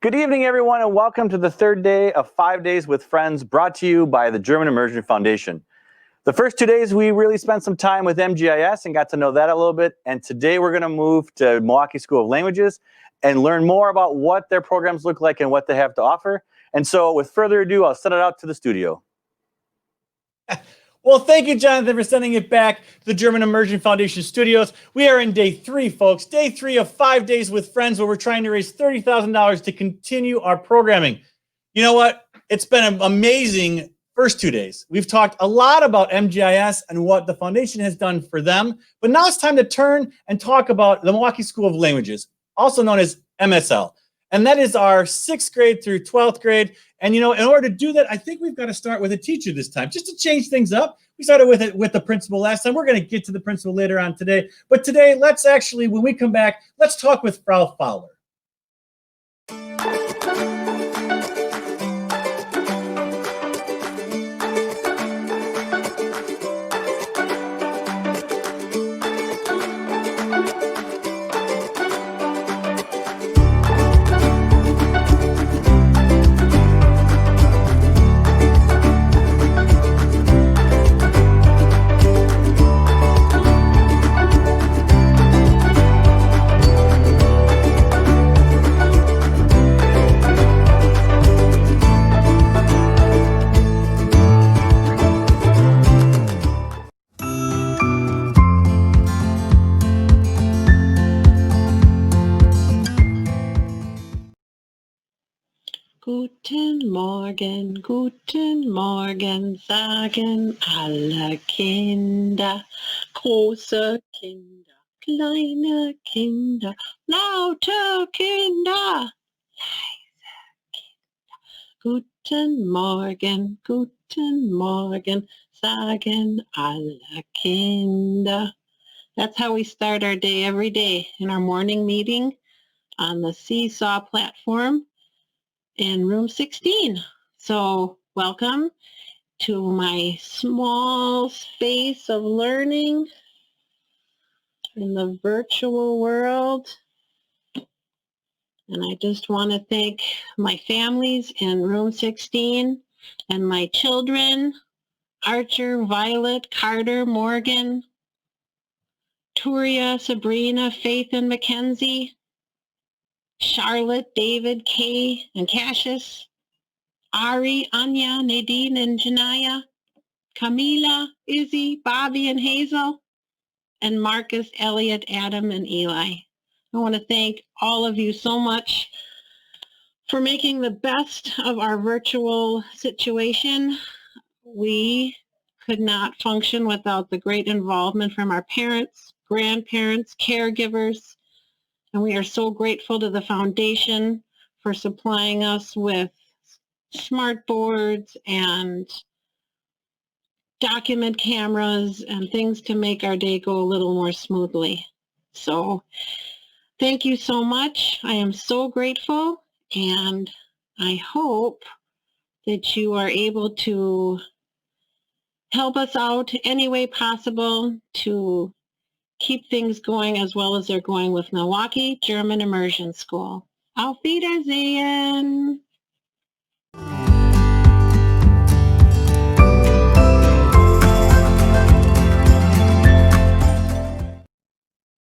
Good evening, everyone, and welcome to the third day of 5 Days with Friends, brought to you by the German Immersion Foundation. The first 2 days, we really spent some time with MGIS and got to know that a little bit. And today, we're going to move to Milwaukee School of Languages and learn more about what their programs look like and what they have to offer. And so, with further ado, I'll send it out to the studio. Well, thank you, Jonathan, for sending it back to the German Immersion Foundation studios. We are in day 3, folks. Day 3 of 5 Days with Friends, where we're trying to raise $30,000 to continue our programming. You know what? It's been an amazing first 2 days. We've talked a lot about MGIS and what the foundation has done for them. But now it's time to turn and talk about the Milwaukee School of Languages, also known as MSL. And that is our 6th grade through 12th grade. And, you know, in order to do that, I think we've got to start with a teacher this time, just to change things up. We started with the principal last time. We're going to get to the principal later on today. But today, let's actually, when we come back, let's talk with Frau Fowler. Guten Morgen, sagen alle Kinder, große Kinder, kleine Kinder, laute Kinder, leise Kinder. Guten Morgen, sagen alle Kinder. That's how we start our day every day in our morning meeting on the Seesaw platform in room 16. So welcome to my small space of learning in the virtual world. And I just want to thank my families in room 16 and my children, Archer, Violet, Carter, Morgan, Turia, Sabrina, Faith, and Mackenzie, Charlotte, David, Kay, and Cassius, Ari, Anya, Nadine, and Janaya, Camila, Izzy, Bobby, and Hazel, and Marcus, Elliot, Adam, and Eli. I want to thank all of you so much for making the best of our virtual situation. We could not function without the great involvement from our parents, grandparents, caregivers, and we are so grateful to the foundation for supplying us with smart boards and document cameras and things to make our day go a little more smoothly. So thank you so much. I am so grateful, and I hope that you are able to help us out any way possible to keep things going as well as they're going with Milwaukee German Immersion School. Auf Wiedersehen!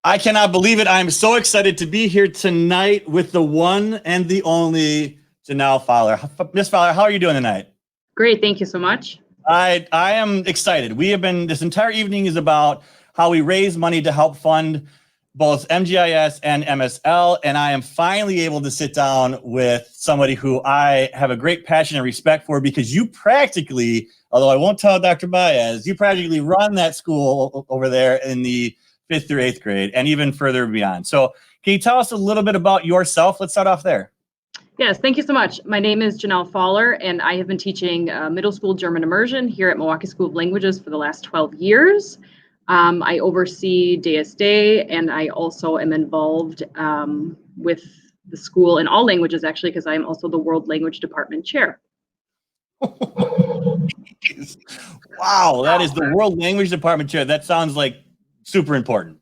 I cannot believe it. I'm so excited to be here tonight with the one and the only Janelle Fowler. Miss Fowler, how are you doing tonight? Great, thank you so much. I am excited. This entire evening is about how we raise money to help fund both MGIS and MSL, and I am finally able to sit down with somebody who I have a great passion and respect for, because you practically, although I won't tell Dr. Baez, you practically run that school over there in the 5th through 8th grade and even further beyond. So can you tell us a little bit about yourself? Let's start off there. Yes, thank you so much. My name is Janelle Fowler, and I have been teaching middle school German immersion here at Milwaukee School of Languages for the last 12 years. I oversee DS Day, and I also am involved with the school in all languages, actually, because I am also the World Language Department Chair. Wow, that is the World Language Department Chair. That sounds like super important.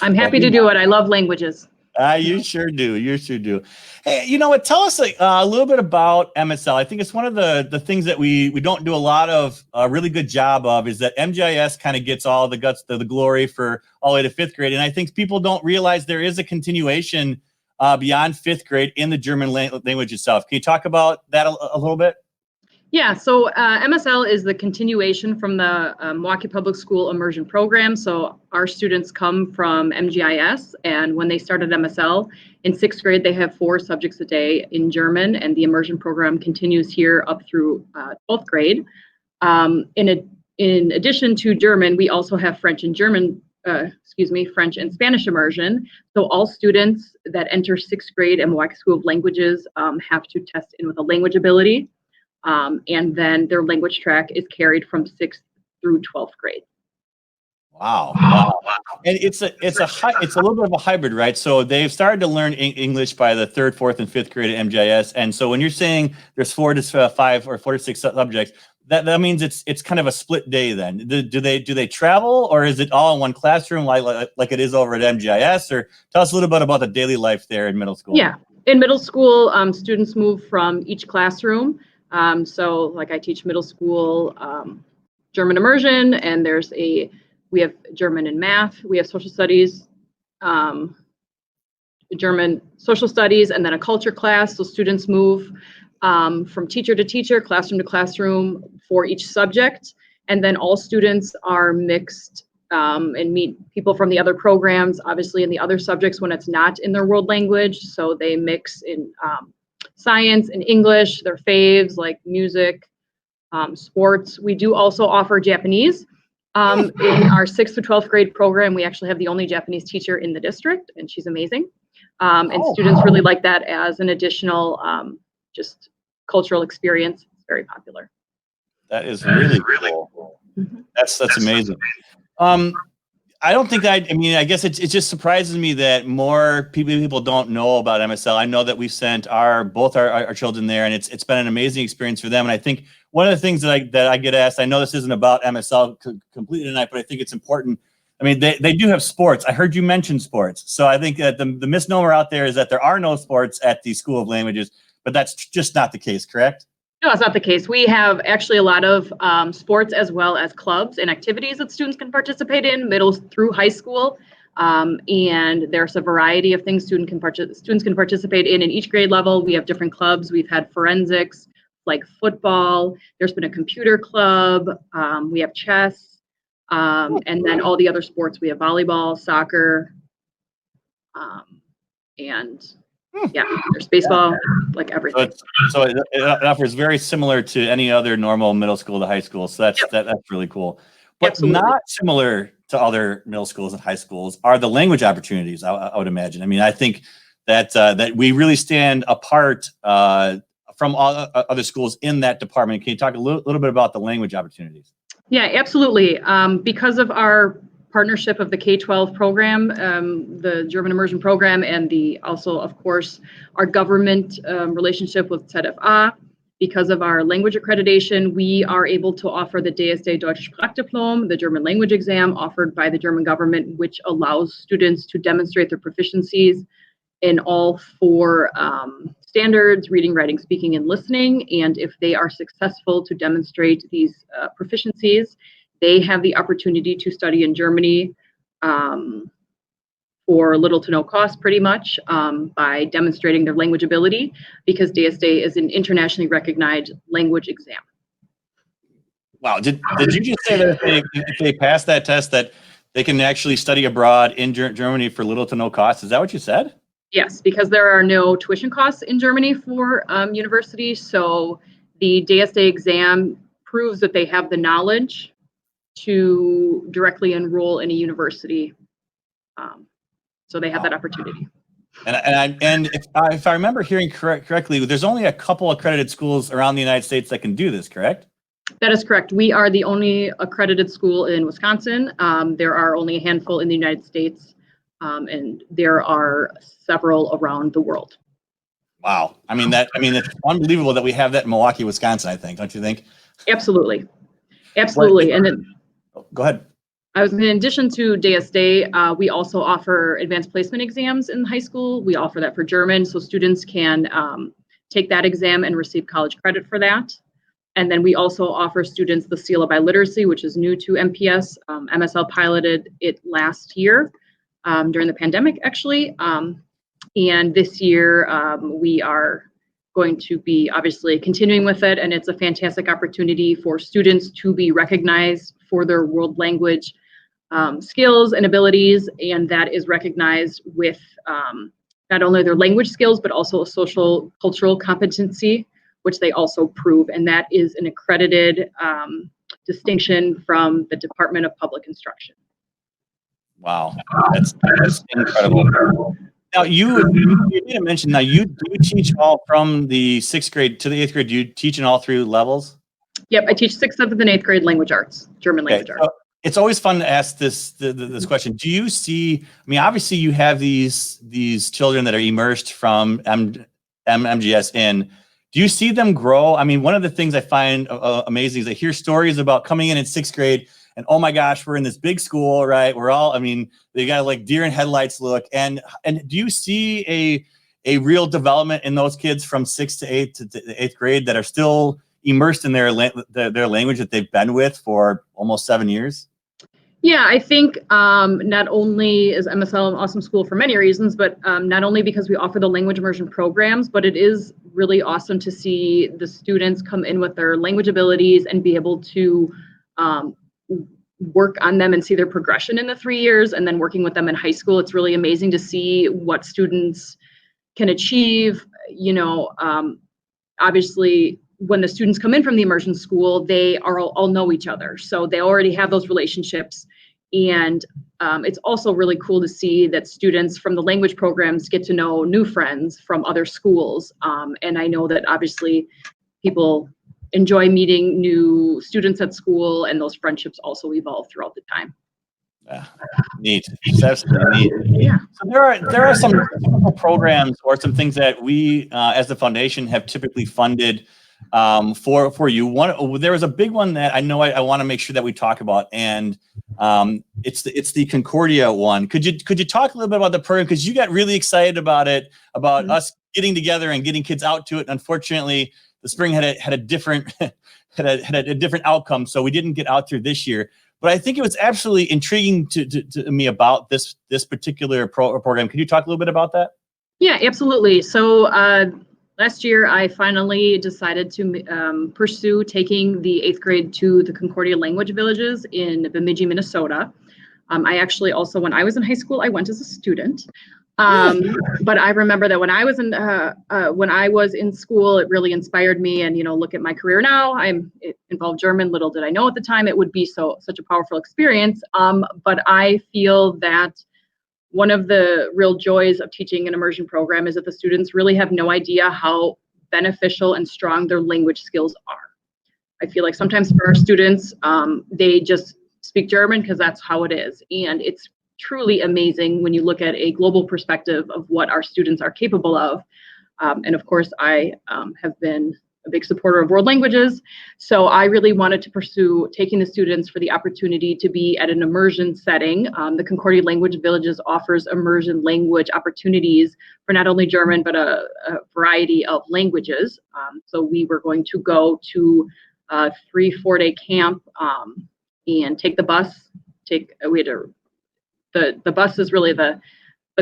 I'm happy to do it. I love languages. You sure do. You sure do. Hey, you know what? Tell us a little bit about MSL. I think it's one of the things that we don't do a lot of really good job of is that MGIS kind of gets all the guts, the glory for all the way to fifth grade. And I think people don't realize there is a continuation beyond fifth grade in the German language itself. Can you talk about that a little bit? Yeah, so MSL is the continuation from the Milwaukee Public School Immersion Program. So our students come from MGIS, and when they started MSL in sixth grade, they have 4 subjects a day in German, and the immersion program continues here up through 12th grade. In addition to German, we also have French and French and Spanish immersion. So all students that enter sixth grade at Milwaukee School of Languages have to test in with a language ability. And then their language track is carried from 6th through 12th grade. Wow. And it's a little bit of a hybrid, right? So they've started to learn English by the 3rd, 4th, and 5th grade at MGIS. And so when you're saying there's 4 to 5 or 4 to 6 subjects, that means it's kind of a split day then. Do they travel, or is it all in one classroom like it is over at MGIS? Or tell us a little bit about the daily life there in middle school. Yeah, in middle school, students move from each classroom. So like I teach middle school German immersion, and we have German and math, we have social studies, German social studies, and then a culture class. So students move from teacher to teacher, classroom to classroom for each subject. And then all students are mixed and meet people from the other programs, obviously in the other subjects when it's not in their world language. So they mix in science and English, their faves like music, sports. We do also offer Japanese. In our 6th to 12th grade program, we actually have the only Japanese teacher in the district, and she's amazing. And students really like that as an additional just cultural experience. It's very popular. That is really cool. Mm-hmm. That's amazing. I don't think I mean, I guess it just surprises me that more people don't know about MSL. I know that we've sent both our children there, and it's been an amazing experience for them. And I think one of the things that I get asked, I know this isn't about MSL completely tonight, but I think it's important. I mean, they do have sports. I heard you mention sports. So I think that the misnomer out there is that there are no sports at the School of Languages, but that's just not the case, correct? No, it's not the case. We have actually a lot of sports as well as clubs and activities that students can participate in, middle through high school. And there's a variety of things students can participate in each grade level. We have different clubs. We've had forensics, like football. There's been a computer club. We have chess. And then all the other sports. We have volleyball, soccer, and yeah, there's baseball, like everything. So it offers very similar to any other normal middle school to high school. So that's really cool. But Absolutely. Not similar to other middle schools and high schools are the language opportunities, I would imagine. I mean, I think that we really stand apart from all other schools in that department. Can you talk a little bit about the language opportunities? Yeah, absolutely. Because of our partnership of the K-12 program, the German Immersion program, and also, of course, our government relationship with ZFA. Because of our language accreditation, we are able to offer the DSD Deutsche Sprachdiplom, the German language exam offered by the German government, which allows students to demonstrate their proficiencies in all 4 standards: reading, writing, speaking, and listening. And if they are successful to demonstrate these proficiencies, they have the opportunity to study in Germany for little to no cost, pretty much, by demonstrating their language ability, because DSD is an internationally recognized language exam. Wow. Did you just say that if they pass that test that they can actually study abroad in Germany for little to no cost? Is that what you said? Yes, because there are no tuition costs in Germany for universities. So the DSD exam proves that they have the knowledge to directly enroll in a university. So they have that opportunity. And if I remember hearing correctly, there's only a couple accredited schools around the United States that can do this, correct? That is correct. We are the only accredited school in Wisconsin. There are only a handful in the United States, and there are several around the world. Wow. I mean, it's unbelievable that we have that in Milwaukee, Wisconsin, I think. Don't you think? Absolutely. Absolutely. And then go ahead. In addition to Day, we also offer advanced placement exams in high school. We offer that for German, so students can take that exam and receive college credit for that. And then we also offer students the Seal of Biliteracy, which is new to MPS. MSL piloted it last year during the pandemic, actually. And this year, we are going to be obviously continuing with it, and it's a fantastic opportunity for students to be recognized for their world language skills and abilities, and that is recognized with not only their language skills, but also a social cultural competency, which they also prove, and that is an accredited distinction from the Department of Public Instruction. Wow, that's incredible. Now, you did mention, now you teach all from the 6th grade to the 8th grade. Do you teach in all 3 levels? Yep, I teach 6th, 7th, and 8th grade language arts, German language arts. It's always fun to ask this question. Do you see, I mean, obviously you have these children that are immersed from MGS in. Do you see them grow? I mean, one of the things I find amazing is I hear stories about coming in 6th grade and, oh my gosh, we're in this big school, right? We're all, I mean, they got like deer in headlights look. And do you see a real development in those kids from 6th to 8th to the 8th grade that are still immersed in their language that they've been with for almost 7 years? Yeah, I think not only is MSL an awesome school for many reasons, but not only because we offer the language immersion programs, but it is really awesome to see the students come in with their language abilities and be able to work on them and see their progression in the 3 years, and then working with them in high school. It's really amazing to see what students can achieve. You know, obviously, when the students come in from the immersion school, they are all know each other. So they already have those relationships. And it's also really cool to see that students from the language programs get to know new friends from other schools. And I know that obviously people enjoy meeting new students at school, and those friendships also evolve throughout the time. Neat. Absolutely neat. Yeah. So there are some programs or some things that we as the foundation have typically funded for you. There was a big one that I know I want to make sure that we talk about, and it's the Concordia one. Could you talk a little bit about the program, because you got really excited about it, about us getting together and getting kids out to it. Unfortunately, the spring had a different had a different outcome, so we didn't get out there this year. But I think it was absolutely intriguing to me about this particular program. Could you talk a little bit about that? Yeah, absolutely. So last year, I finally decided to pursue taking the 8th grade to the Concordia Language Villages in Bemidji, Minnesota. I actually also, when I was in high school, I went as a student. But I remember that when I was in school, it really inspired me. And, you know, look at my career now. It involved German. Little did I know at the time it would be such a powerful experience. But I feel that one of the real joys of teaching an immersion program is that the students really have no idea how beneficial and strong their language skills are. I feel like sometimes for our students, they just speak German because that's how it is. And it's truly amazing when you look at a global perspective of what our students are capable of. And of course, I have been a big supporter of world languages. So I really wanted to pursue taking the students for the opportunity to be at an immersion setting. The Concordia Language Villages offers immersion language opportunities for not only German, but a variety of languages. So we were going to go to a 3-4 day camp and take the bus. The bus is really the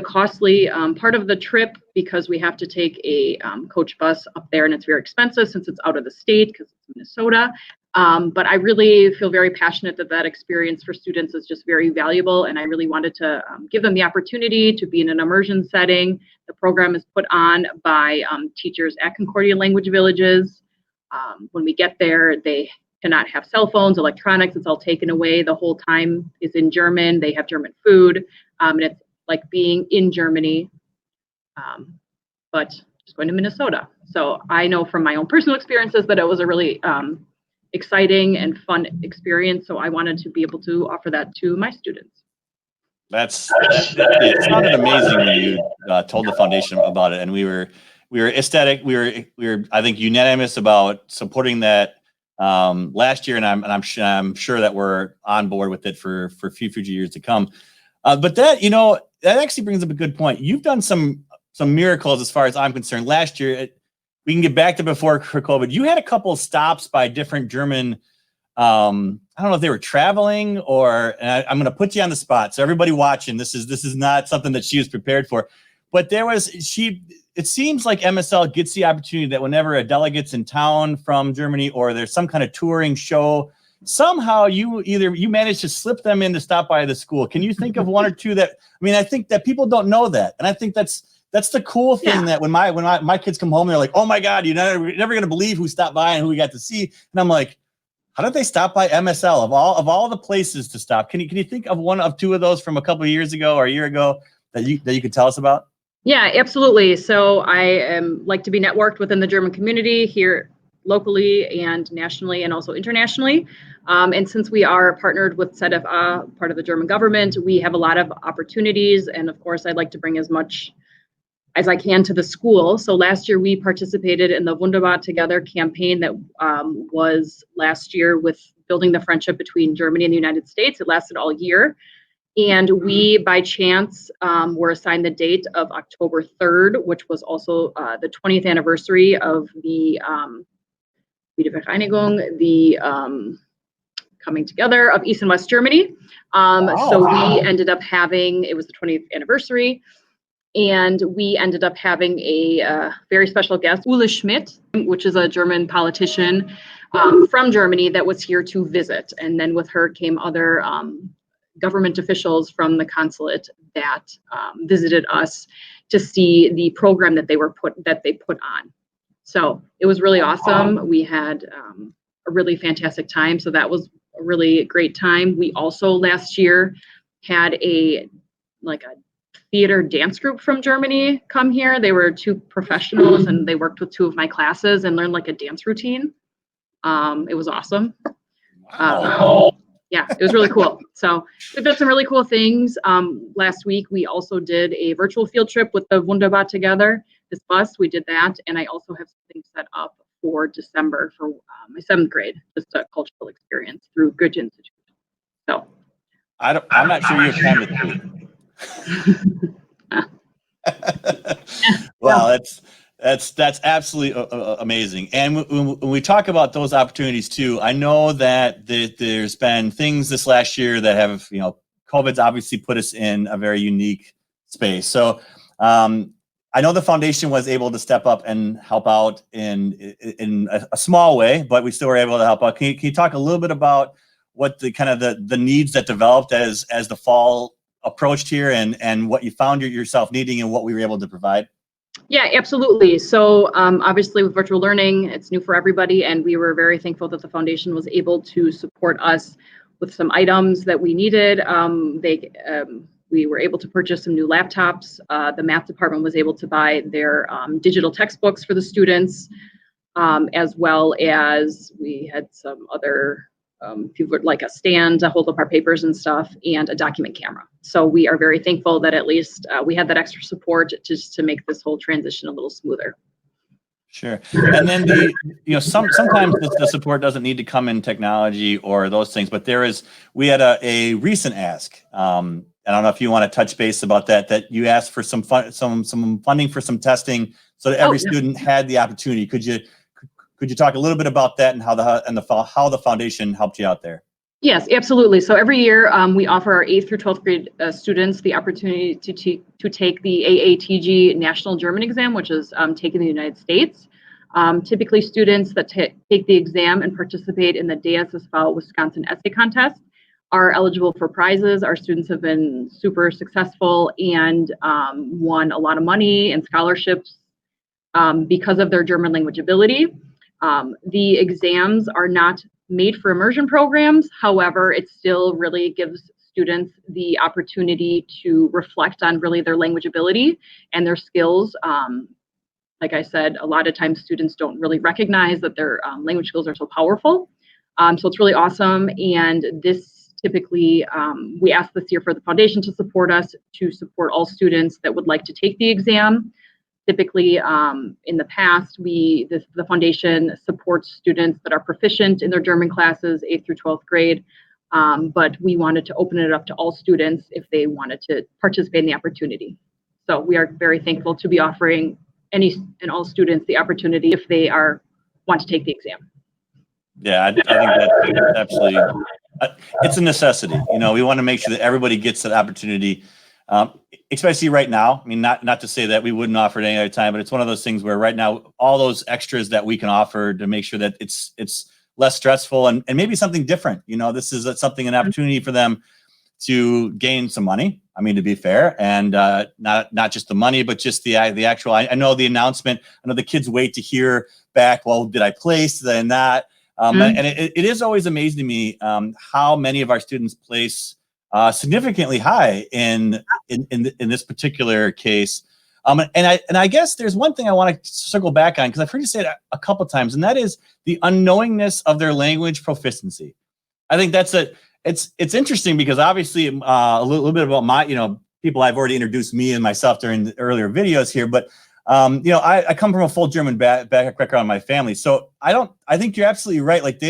costly part of the trip, because we have to take a coach bus up there, and it's very expensive since it's out of the state because it's Minnesota. But I really feel very passionate that experience for students is just very valuable, and I really wanted to give them the opportunity to be in an immersion setting. The program is put on by teachers at Concordia Language Villages. When we get there, they cannot have cell phones, electronics. It's all taken away. The whole time is in German. They have German food, and it's like being in Germany, but just going to Minnesota. So I know from my own personal experiences that it was a really exciting and fun experience. So I wanted to be able to offer that to my students. It sounded amazing when you told the foundation about it, and we were ecstatic. We were I think unanimous about supporting that last year, and I'm sure that we're on board with it for future years to come. But that that actually brings up a good point. You've done some miracles as far as I'm concerned. Last year, we can get back to before COVID. You had a couple of stops by different German. I don't know if they were traveling or. And I'm going to put you on the spot. So everybody watching, this is not something that she was prepared for. But it seems like MSL gets the opportunity that whenever a delegate's in town from Germany or there's some kind of touring show, somehow you manage to slip them in to stop by the school. Can you think of one or two that, I think that people don't know that. And I think that's the cool thing that when my kids come home, they're like, oh my God, you're never going to believe who stopped by and who we got to see. And I'm like, how did they stop by MSL of all the places to stop? Can you think of one of two of those from a couple of years ago or a year ago that you could tell us about? Yeah, absolutely. So I like to be networked within the German community here locally and nationally and also internationally. And since we are partnered with ZFA, part of the German government, we have a lot of opportunities. And of course, I'd like to bring as much as I can to the school. So last year we participated in the Wunderbar Together campaign that was last year with building the friendship between Germany and the United States. It lasted all year. And we, by chance, were assigned the date of October 3rd, which was also the 20th anniversary of the Wiedervereinigung, the coming together of East and West Germany. So we ended up having, it was the 20th anniversary, and we ended up having a very special guest, Ulle Schmidt, which is a German politician from Germany that was here to visit. And then with her came other government officials from the consulate that visited us to see the program that they put on. So it was really awesome. We had a really fantastic time. So that was a really great time. We also last year had a theater dance group from Germany come here. They were two professionals and they worked with two of my classes and learned like a dance routine. It was awesome. Yeah, it was really cool. So we've done some really cool things. Last week, we also did a virtual field trip with the Wunderbar Together, this bus. We did that. And I also have something set up for December for my 7th grade, just a cultural experience through Goethe Institute. So I'm not sure you have time to do. Wow, that's absolutely amazing. And when we talk about those opportunities too, I know that there's been things this last year that have, COVID's obviously put us in a very unique space. So I know the foundation was able to step up and help out in a small way, but we still were able to help out. Can you talk a little bit about what the kind of the needs that developed as the fall approached here and what you found yourself needing and what we were able to provide? Yeah, absolutely. So obviously with virtual learning, it's new for everybody. And we were very thankful that the foundation was able to support us with some items that we needed. We were able to purchase some new laptops. The math department was able to buy their digital textbooks for the students, as well as we had some other people like a stand to hold up our papers and stuff and a document camera. So we are very thankful that at least we had that extra support just to make this whole transition a little smoother. Sure. And then sometimes the support doesn't need to come in technology or those things, but we had a recent ask. I don't know if you want to touch base about that you asked for some funding for some testing so that every student had the opportunity. Could you talk a little bit about that and how the foundation helped you out there? Yes, absolutely. So every year we offer our 8th through 12th grade students the opportunity to take the AATG National German Exam, which is taken in the United States. Typically, students that take the exam and participate in the DSSV Wisconsin Essay Contest are eligible for prizes. Our students have been super successful and won a lot of money and scholarships because of their German language ability. The exams are not made for immersion programs. However, it still really gives students the opportunity to reflect on really their language ability and their skills. Like I said, a lot of times students don't really recognize that their language skills are so powerful. So it's really awesome. And this typically, we asked this year for the foundation to support us, to support all students that would like to take the exam. Typically, in the past, the foundation supports students that are proficient in their German classes, 8th through 12th grade, but we wanted to open it up to all students if they wanted to participate in the opportunity. So we are very thankful to be offering any and all students the opportunity if they want to take the exam. Yeah, I think that's absolutely, it's a necessity. You know, we want to make sure that everybody gets that opportunity. Especially right now. I mean, not to say that we wouldn't offer it any other time, but it's one of those things where right now, all those extras that we can offer to make sure that it's less stressful and maybe something different. You know, this is an opportunity for them to gain some money. I mean, to be fair, and not just the money, but just the actual. I know the announcement. I know the kids wait to hear back. Well, did I place? Did I not? And it is always amazing to me how many of our students place significantly high in this particular case. And I guess there's one thing I want to circle back on, because I've heard you say it a couple times, and that is the unknowingness of their language proficiency. I think it's interesting because obviously a little bit about my, people I've already introduced me and myself during the earlier videos here, but I come from a full German background in my family. So I think you're absolutely right. Like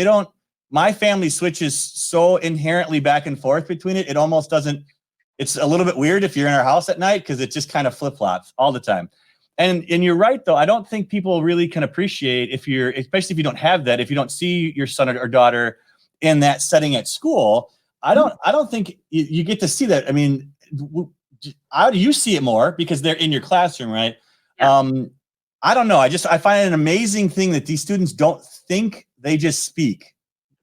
my family switches so inherently back and forth between it. It almost doesn't, it's a little bit weird if you're in our house at night because it just kind of flip-flops all the time. And you're right, though. I don't think people really can appreciate especially if you don't have that, if you don't see your son or daughter in that setting at school, I don't think you get to see that. I mean, how do you see it more because they're in your classroom, right? Yeah. I don't know. I find it an amazing thing that these students don't think, they just speak.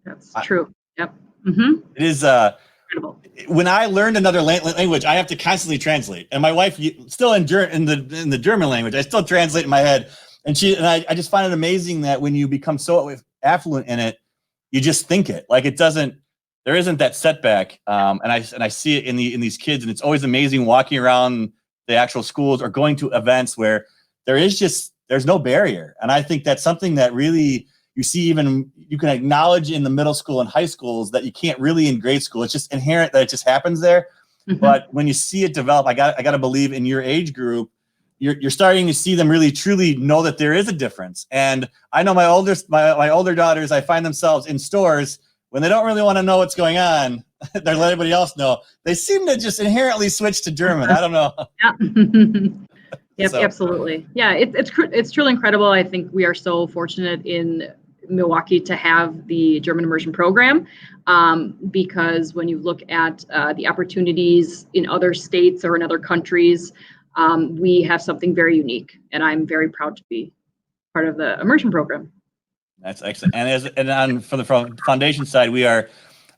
That's true. Yep. Mm-hmm. It is incredible. When I learned another language, I have to constantly translate. And my wife, still in the German language, I still translate in my head. And I just find it amazing that when you become so affluent in it, you just think it. Like there isn't that setback. And I see it in these kids, and it's always amazing walking around the actual schools or going to events where there's no barrier. And I think that's something that really you see, even you can acknowledge in the middle school and high schools that you can't really in grade school. It's just inherent that it just happens there. Mm-hmm. But when you see it develop, I got to believe in your age group, you're starting to see them really truly know that there is a difference. And I know my older daughters, I find themselves in stores when they don't really want to know what's going on. They let everybody else know. They seem to just inherently switch to German. I don't know. Yeah. Yep, so. Absolutely. Yeah, it's truly incredible. I think we are so fortunate in Milwaukee to have the German Immersion program, because when you look at the opportunities in other states or in other countries, we have something very unique, and I'm very proud to be part of the immersion program. That's excellent. And from the foundation side, we are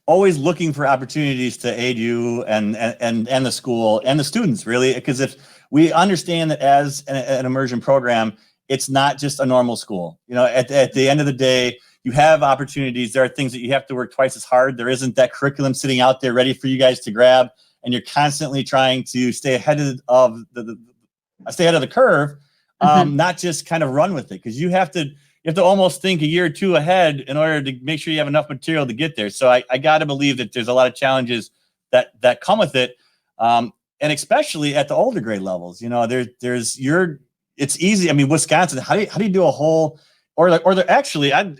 always looking for opportunities to aid you and the school and the students, really, because if we understand that as an immersion program, it's not just a normal school. At the end of the day, you have opportunities. There are things that you have to work twice as hard. There isn't that curriculum sitting out there ready for you guys to grab, and you're constantly trying to stay ahead of the curve, mm-hmm. Not just kind of run with it, because you have to almost think a year or two ahead in order to make sure you have enough material to get there. So I got to believe that there's a lot of challenges that come with it. And especially at the older grade levels, it's easy. I mean, Wisconsin, how do you do a whole, can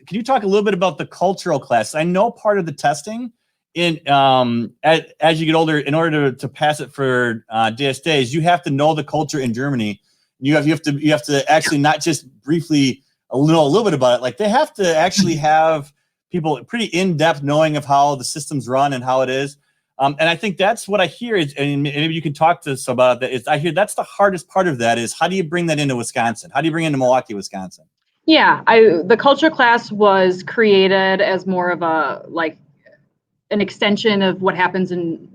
you talk a little bit about the cultural class? I know part of the testing as you get older, in order to pass it for DSDs, you have to know the culture in Germany. You have to actually not just briefly a little bit about it. Like they have to actually have people pretty in-depth knowing of how the systems run and how it is. And I think that's what I hear is, and maybe you can talk to us about that, is I hear that's the hardest part of that is how do you bring that into Wisconsin? How do you bring it into Milwaukee, Wisconsin? Yeah, the culture class was created as more of an extension of what happens in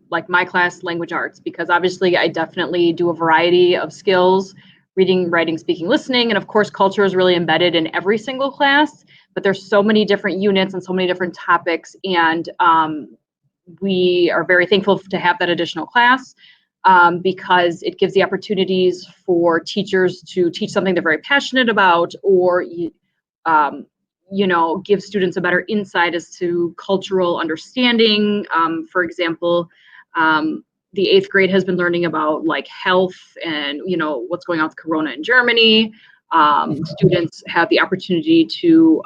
my class, language arts, because obviously I definitely do a variety of skills, reading, writing, speaking, listening, and of course culture is really embedded in every single class, but there's so many different units and so many different topics, and we are very thankful to have that additional class because it gives the opportunities for teachers to teach something they're very passionate about, or give students a better insight as to cultural understanding. For example, the 8th grade has been learning about like health and, what's going on with Corona in Germany. Students have the opportunity to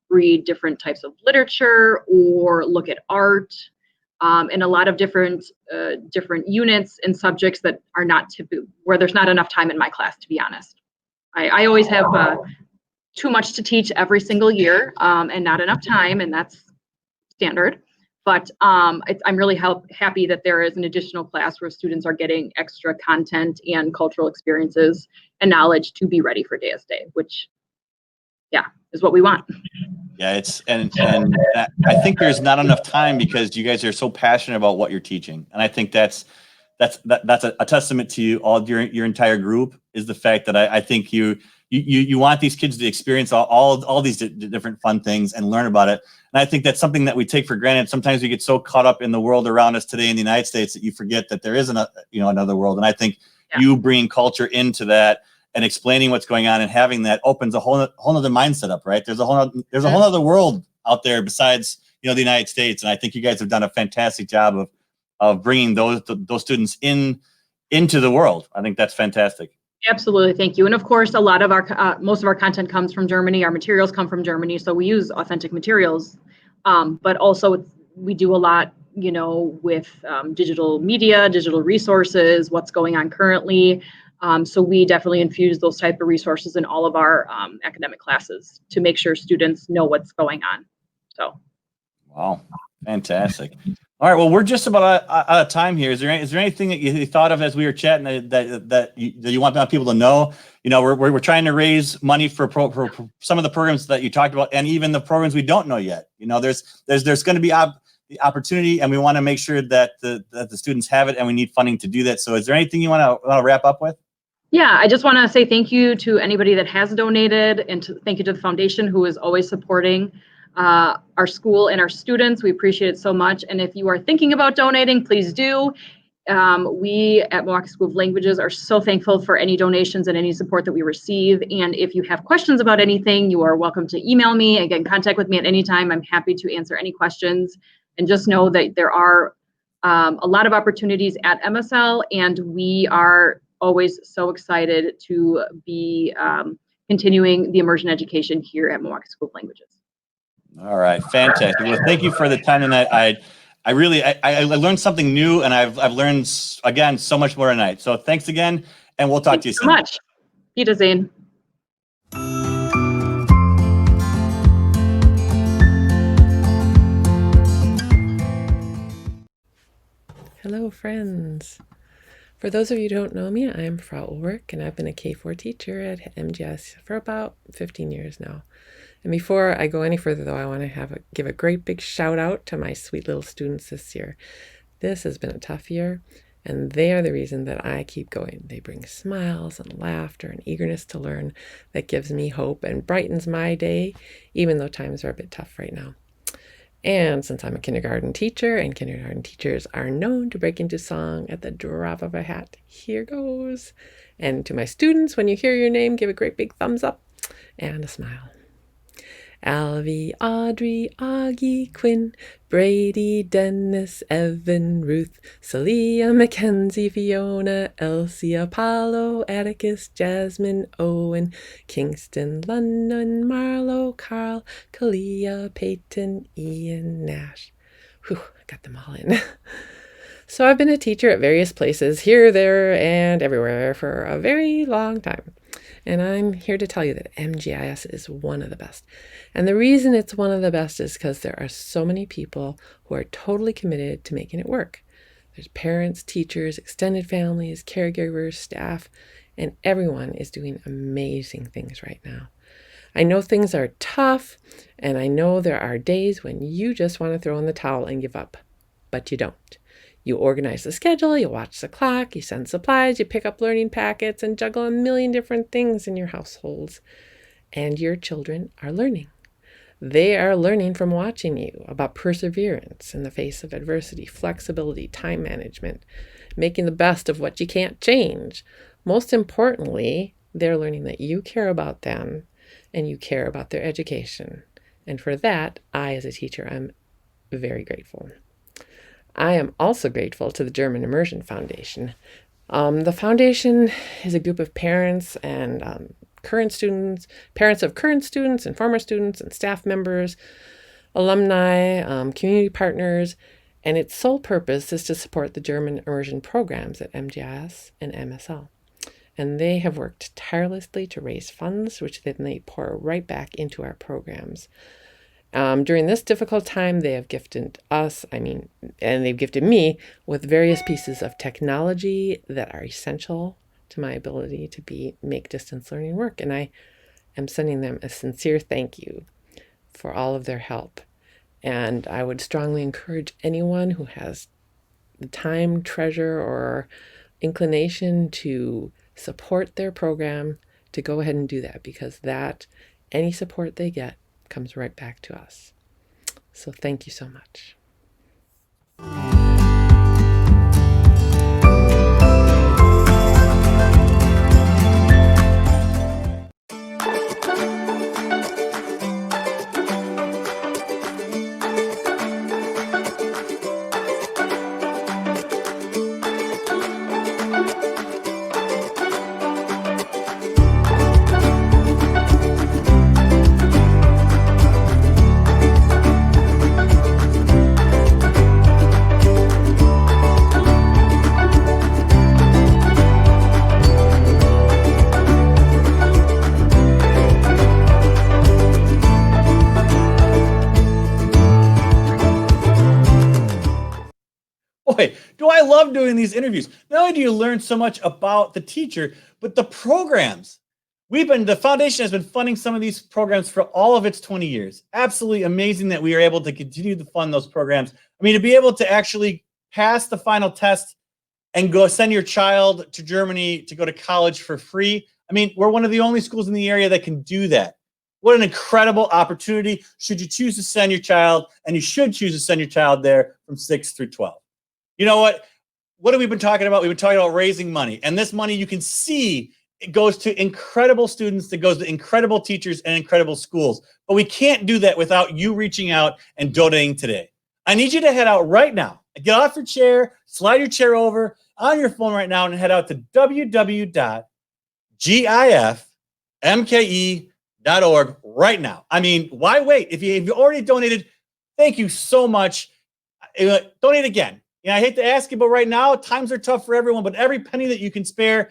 read different types of literature or look at art, and a lot of different units and subjects that are not typical, where there's not enough time in my class, to be honest. I always have too much to teach every single year, and not enough time, and that's standard. But I'm really happy that there is an additional class where students are getting extra content and cultural experiences and knowledge to be ready for DSD, which, is what we want. Yeah, I think there's not enough time because you guys are so passionate about what you're teaching, and I think that's a testament to you all, your entire group, is the fact that I think you want these kids to experience all these different fun things and learn about it. And I think that's something that we take for granted. Sometimes we get so caught up in the world around us today in the United States that you forget that there is another world. And I think you bringing culture into that and explaining what's going on and having that opens a whole other mindset up, right? There's a whole other world out there besides, the United States. And I think you guys have done a fantastic job of bringing those students into the world. I think that's fantastic. Absolutely. Thank you. And of course, a lot of most of our content comes from Germany. Our materials come from Germany. So we use authentic materials, but also we do a lot, with digital media, digital resources, what's going on currently. So we definitely infuse those type of resources in all of our academic classes to make sure students know what's going on. So. Wow. Fantastic. All right. Well, we're just about out of time here. Is there anything that you thought of as we were chatting that you want people to know? We're trying to raise money for some of the programs that you talked about, and even the programs we don't know yet. There's going to be the opportunity, and we want to make sure that the students have it, and we need funding to do that. So, is there anything you want to wrap up with? Yeah, I just want to say thank you to anybody that has donated, and thank you to the foundation who is always supporting our school and our students. We appreciate it so much. And if you are thinking about donating, please do. We at Milwaukee School of Languages are so thankful for any donations and any support that we receive. And if you have questions about anything, you are welcome to email me and get in contact with me at any time. I'm happy to answer any questions. And just know that there are a lot of opportunities at MSL, and we are always so excited to be continuing the immersion education here at Milwaukee School of Languages. All right, fantastic. Well, thank you for the time tonight. I really learned something new, and I've learned again so much more tonight. So thanks again, and we'll talk to you soon. Thank you so much. Wiedersehen. Hello, friends. For those of you who don't know me, I'm Frau Ulrich, and I've been a K4 teacher at MGS for about 15 years now. And before I go any further, though, I want to give a great big shout out to my sweet little students this year. This has been a tough year, and they are the reason that I keep going. They bring smiles and laughter and eagerness to learn that gives me hope and brightens my day, even though times are a bit tough right now. And since I'm a kindergarten teacher, and kindergarten teachers are known to break into song at the drop of a hat, here goes. And to my students, when you hear your name, give a great big thumbs up and a smile. Alvy, Audrey, Augie, Quinn, Brady, Dennis, Evan, Ruth, Celia, Mackenzie, Fiona, Elsie, Apollo, Atticus, Jasmine, Owen, Kingston, London, Marlo, Carl, Kalia, Peyton, Ian, Nash. Whew, I got them all in. So I've been a teacher at various places, here, there, and everywhere for a very long time. And I'm here to tell you that MGIS is one of the best. And the reason it's one of the best is because there are so many people who are totally committed to making it work. There's parents, teachers, extended families, caregivers, staff, and everyone is doing amazing things right now. I know things are tough, and I know there are days when you just want to throw in the towel and give up, but you don't. You organize the schedule, you watch the clock, you send supplies, you pick up learning packets, and juggle a million different things in your households. And your children are learning. They are learning from watching you about perseverance in the face of adversity, flexibility, time management, making the best of what you can't change. Most importantly, they're learning that you care about them and you care about their education. And for that, I, as a teacher, I'm very grateful. I am also grateful to the German Immersion Foundation. The foundation is a group of parents and current students, parents of current students and former students and staff members, alumni, community partners, and its sole purpose is to support the German immersion programs at MGIS and MSL. And they have worked tirelessly to raise funds, which then they pour right back into our programs. During this difficult time, they have gifted us, and they've gifted me with various pieces of technology that are essential to my ability to make distance learning work. And I am sending them a sincere thank you for all of their help. And I would strongly encourage anyone who has the time, treasure, or inclination to support their program to go ahead and do that, because any support they get comes right back to us. So thank you so much. Boy, do I love doing these interviews. Not only do you learn so much about the teacher, but the programs. The foundation has been funding some of these programs for all of its 20 years. Absolutely amazing that we are able to continue to fund those programs. I mean, to be able to actually pass the final test and go send your child to Germany to go to college for free. I mean, we're one of the only schools in the area that can do that. What an incredible opportunity should you choose to send your child, and you should choose to send your child there from 6 through 12. You know what? What have we been talking about? We've been talking about raising money. And this money, you can see, it goes to incredible students, it goes to incredible teachers and incredible schools. But we can't do that without you reaching out and donating today. I need you to head out right now. Get off your chair, slide your chair over on your phone right now, and head out to www.gifmke.org right now. I mean, why wait? If you already donated, thank you so much. Donate again. I hate to ask you, but right now, times are tough for everyone, but every penny that you can spare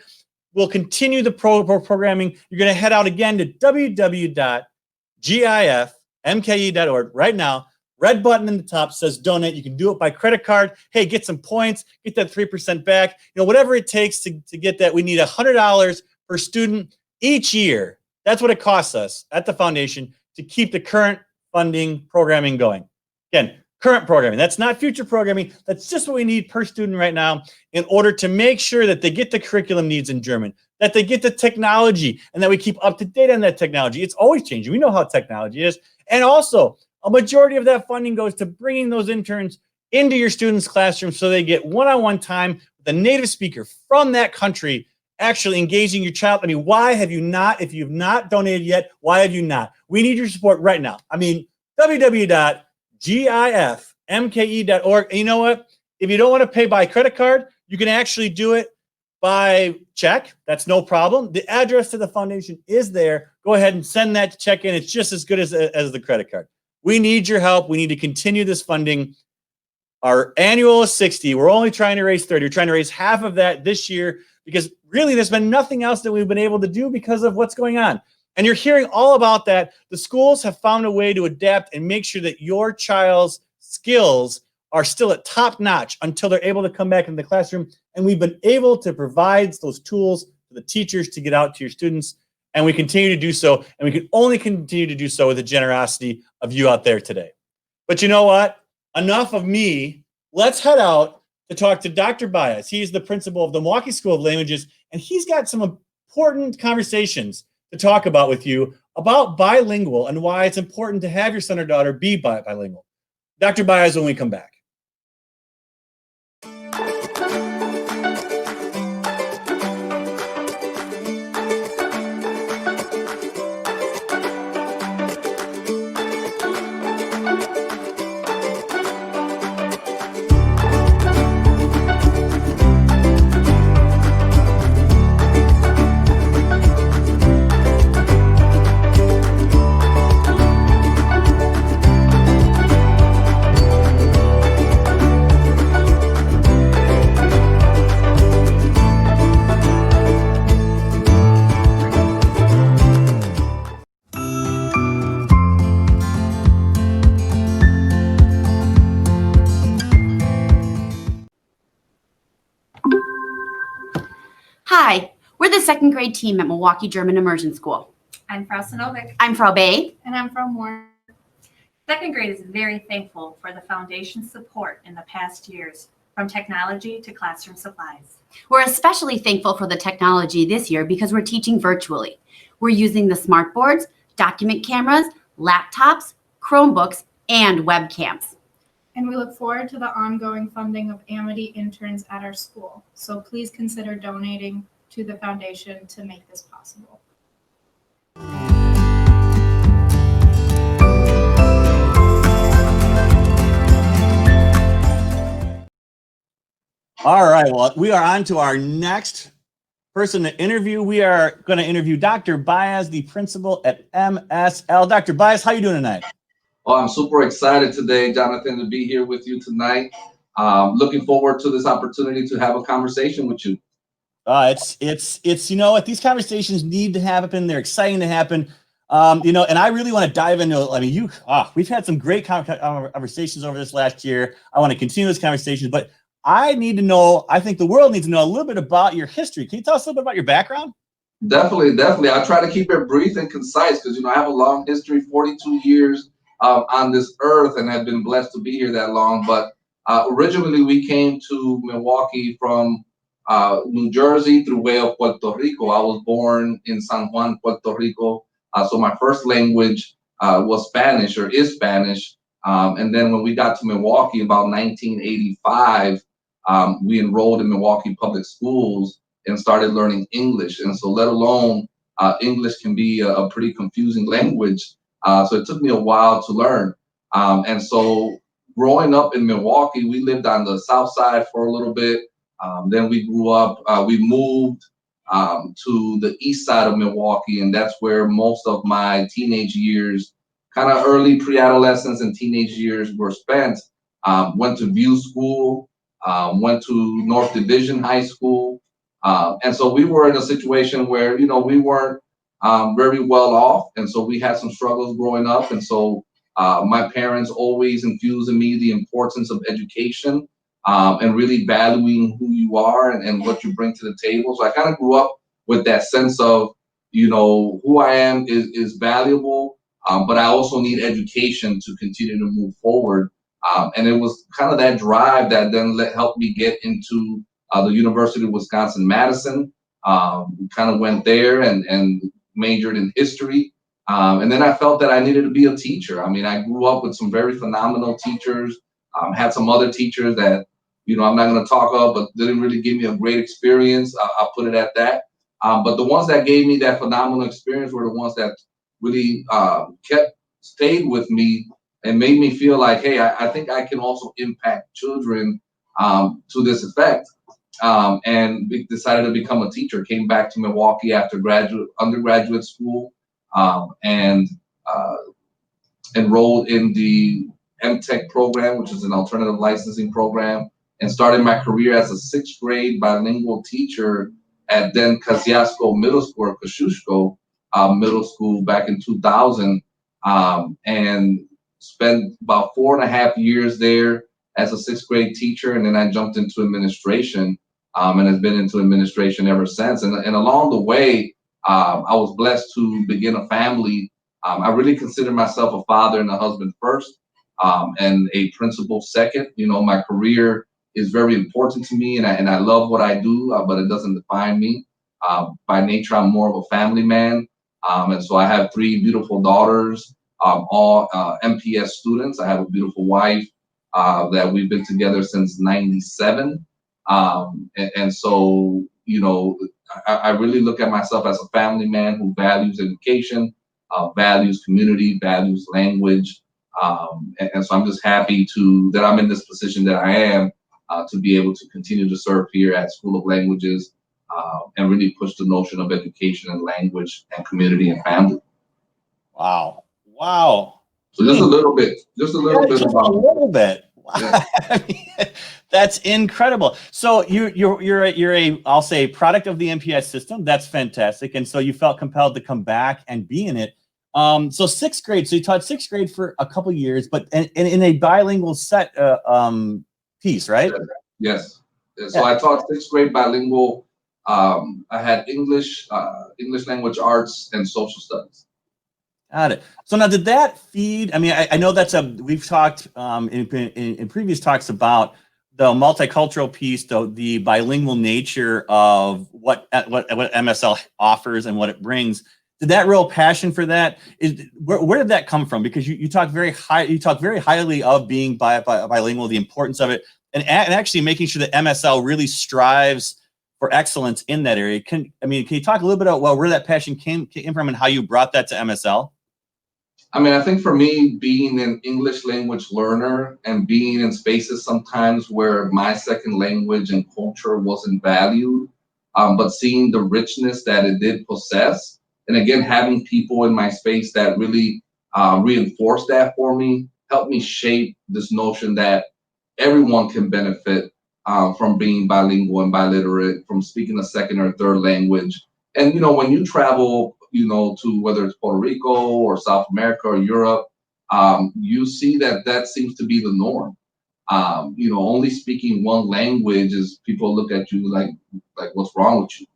will continue the programming. You're going to head out again to www.gifmke.org right now. Red button in the top says donate. You can do it by credit card. Hey, get some points, get that 3% back. Whatever it takes to get that. We need $100 per student each year. That's what it costs us at the foundation to keep the current funding programming going. Again, current programming. That's not future programming. That's just what we need per student right now in order to make sure that they get the curriculum needs in German, that they get the technology, and that we keep up to date on that technology. It's always changing. We know how technology is. And also, a majority of that funding goes to bringing those interns into your students' classrooms so they get one-on-one time with a native speaker from that country actually engaging your child. I mean, why have you not? If you've not donated yet, why have you not? We need your support right now. I mean, www.gifmke.org. And you know what? If you don't want to pay by credit card, you can actually do it by check. That's no problem. The address to the foundation is there. Go ahead and send that check in. It's just as good as the credit card. We need your help. We need to continue this funding. Our annual is 60. We're only trying to raise 30. We're trying to raise half of that this year because really there's been nothing else that we've been able to do because of what's going on. And you're hearing all about that. The schools have found a way to adapt and make sure that your child's skills are still at top notch until they're able to come back in the classroom. And we've been able to provide those tools for the teachers to get out to your students. And we continue to do so. And we can only continue to do so with the generosity of you out there today. But you know what? Enough of me. Let's head out to talk to Dr. Baez. He's the principal of the Milwaukee School of Languages. And he's got some important conversations to talk about with you about bilingual and why it's important to have your son or daughter be bilingual. Dr. Baez, when we come back. We're the second grade team at Milwaukee German Immersion School. I'm Frau Sanovic. I'm Frau Bay. And I'm Frau Moore. Second grade is very thankful for the Foundation's support in the past years, from technology to classroom supplies. We're especially thankful for the technology this year because we're teaching virtually. We're using the smart boards, document cameras, laptops, Chromebooks, and webcams. And we look forward to the ongoing funding of Amity interns at our school. So please consider donating to the foundation to make this possible. All right, well, we are on to our next person to interview. We are going to interview Dr. Baez, the principal at MSL. Dr. Baez, how are you doing tonight? Well, I'm super excited today, Jonathan, to be here with you tonight. Looking forward to this opportunity to have a conversation with you. It's you know what, these conversations need to happen. They're exciting to happen. And I really want to dive into, we've had some great conversations over this last year. I want to continue this conversation, but I need to know, I think the world needs to know a little bit about your history. Can you tell us a little bit about your background? Definitely. I try to keep it brief and concise because, I have a long history, 42 years on this earth, and have been blessed to be here that long. But originally we came to Milwaukee from New Jersey through way of Puerto Rico. I was born in San Juan, Puerto Rico. So my first language was Spanish, or is Spanish. And then when we got to Milwaukee about 1985, we enrolled in Milwaukee public schools and started learning English. And so let alone English can be a pretty confusing language. So it took me a while to learn. And so growing up in Milwaukee, we lived on the south side for a little bit. Then we grew up, we moved to the east side of Milwaukee, and that's where most of my teenage years, kind of early pre-adolescence and teenage years were spent. Went to View School, went to North Division High School. And so we were in a situation where, we weren't very well off. And so we had some struggles growing up. And so my parents always infused in me the importance of education and really valuing who you are and what you bring to the table. So I kind of grew up with that sense of, who I am is valuable, but I also need education to continue to move forward. And it was kind of that drive that then helped me get into the University of Wisconsin-Madison. We kind of went there and majored in history. And then I felt that I needed to be a teacher. I mean, I grew up with some very phenomenal teachers, had some other teachers that, I'm not going to talk of, but didn't really give me a great experience. I'll put it at that. But the ones that gave me that phenomenal experience were the ones that really stayed with me and made me feel like, hey, I think I can also impact children to this effect. And decided to become a teacher. Came back to Milwaukee after undergraduate school and enrolled in the MTech program, which is an alternative licensing program, and started my career as a sixth grade bilingual teacher at then Kosciuszko Middle School, or Kosciuszko Middle School, back in 2000, and spent about 4.5 years there as a sixth grade teacher. And then I jumped into administration and has been into administration ever since. And along the way, I was blessed to begin a family. I really consider myself a father and a husband first, and a principal second. My career is very important to me, and I love what I do, but it doesn't define me. By nature, I'm more of a family man. And so I have 3 beautiful daughters, all MPS students. I have a beautiful wife that we've been together since '97. And so, I really look at myself as a family man who values education, values community, values language. And so I'm just happy that I'm in this position that I am, to be able to continue to serve here at School of Languages and really push the notion of education and language and community and family. Wow. So just a little bit about. A little bit. Yeah. I mean, that's incredible. So you're a I'll say product of the MPS system. That's fantastic. And so you felt compelled to come back and be in it. So sixth grade. So you taught sixth grade for a couple years, but in a bilingual set piece, right? Yes. So I taught sixth grade bilingual I had English, English language arts, and social studies. Got it. So now, did that feed? I mean, I know we've talked in previous talks about the multicultural piece, the bilingual nature of what MSL offers and what it brings. Did that real passion for that where did that come from? Because you talk very highly of being bilingual, the importance of it, and actually making sure that MSL really strives for excellence in that area. Can you talk a little bit about where that passion came from and how you brought that to MSL? I mean, I think for me, being an English language learner and being in spaces sometimes where my second language and culture wasn't valued, but seeing the richness that it did possess, and again, having people in my space that really reinforced that for me, helped me shape this notion that everyone can benefit from being bilingual and biliterate, from speaking a second or third language. And, you know, when you travel, you know, to whether it's Puerto Rico or South America or Europe, you see that seems to be the norm. You know, only speaking one language is people look at you like what's wrong with you?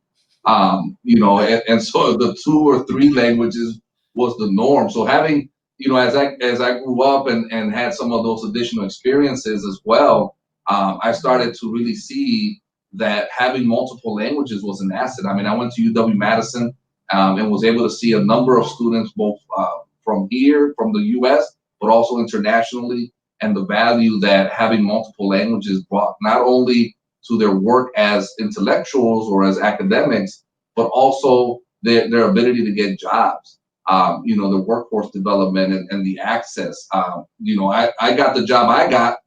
You know, and so the 2 or 3 languages was the norm. So having, you know, as I grew up and had some of those additional experiences as well, I started to really see that having multiple languages was an asset. I mean, I went to UW-Madison and was able to see a number of students both from here, from the U.S., but also internationally, and the value that having multiple languages brought not only to their work as intellectuals or as academics, but also their ability to get jobs. You know, the workforce development and the access. You know, I got the job I got,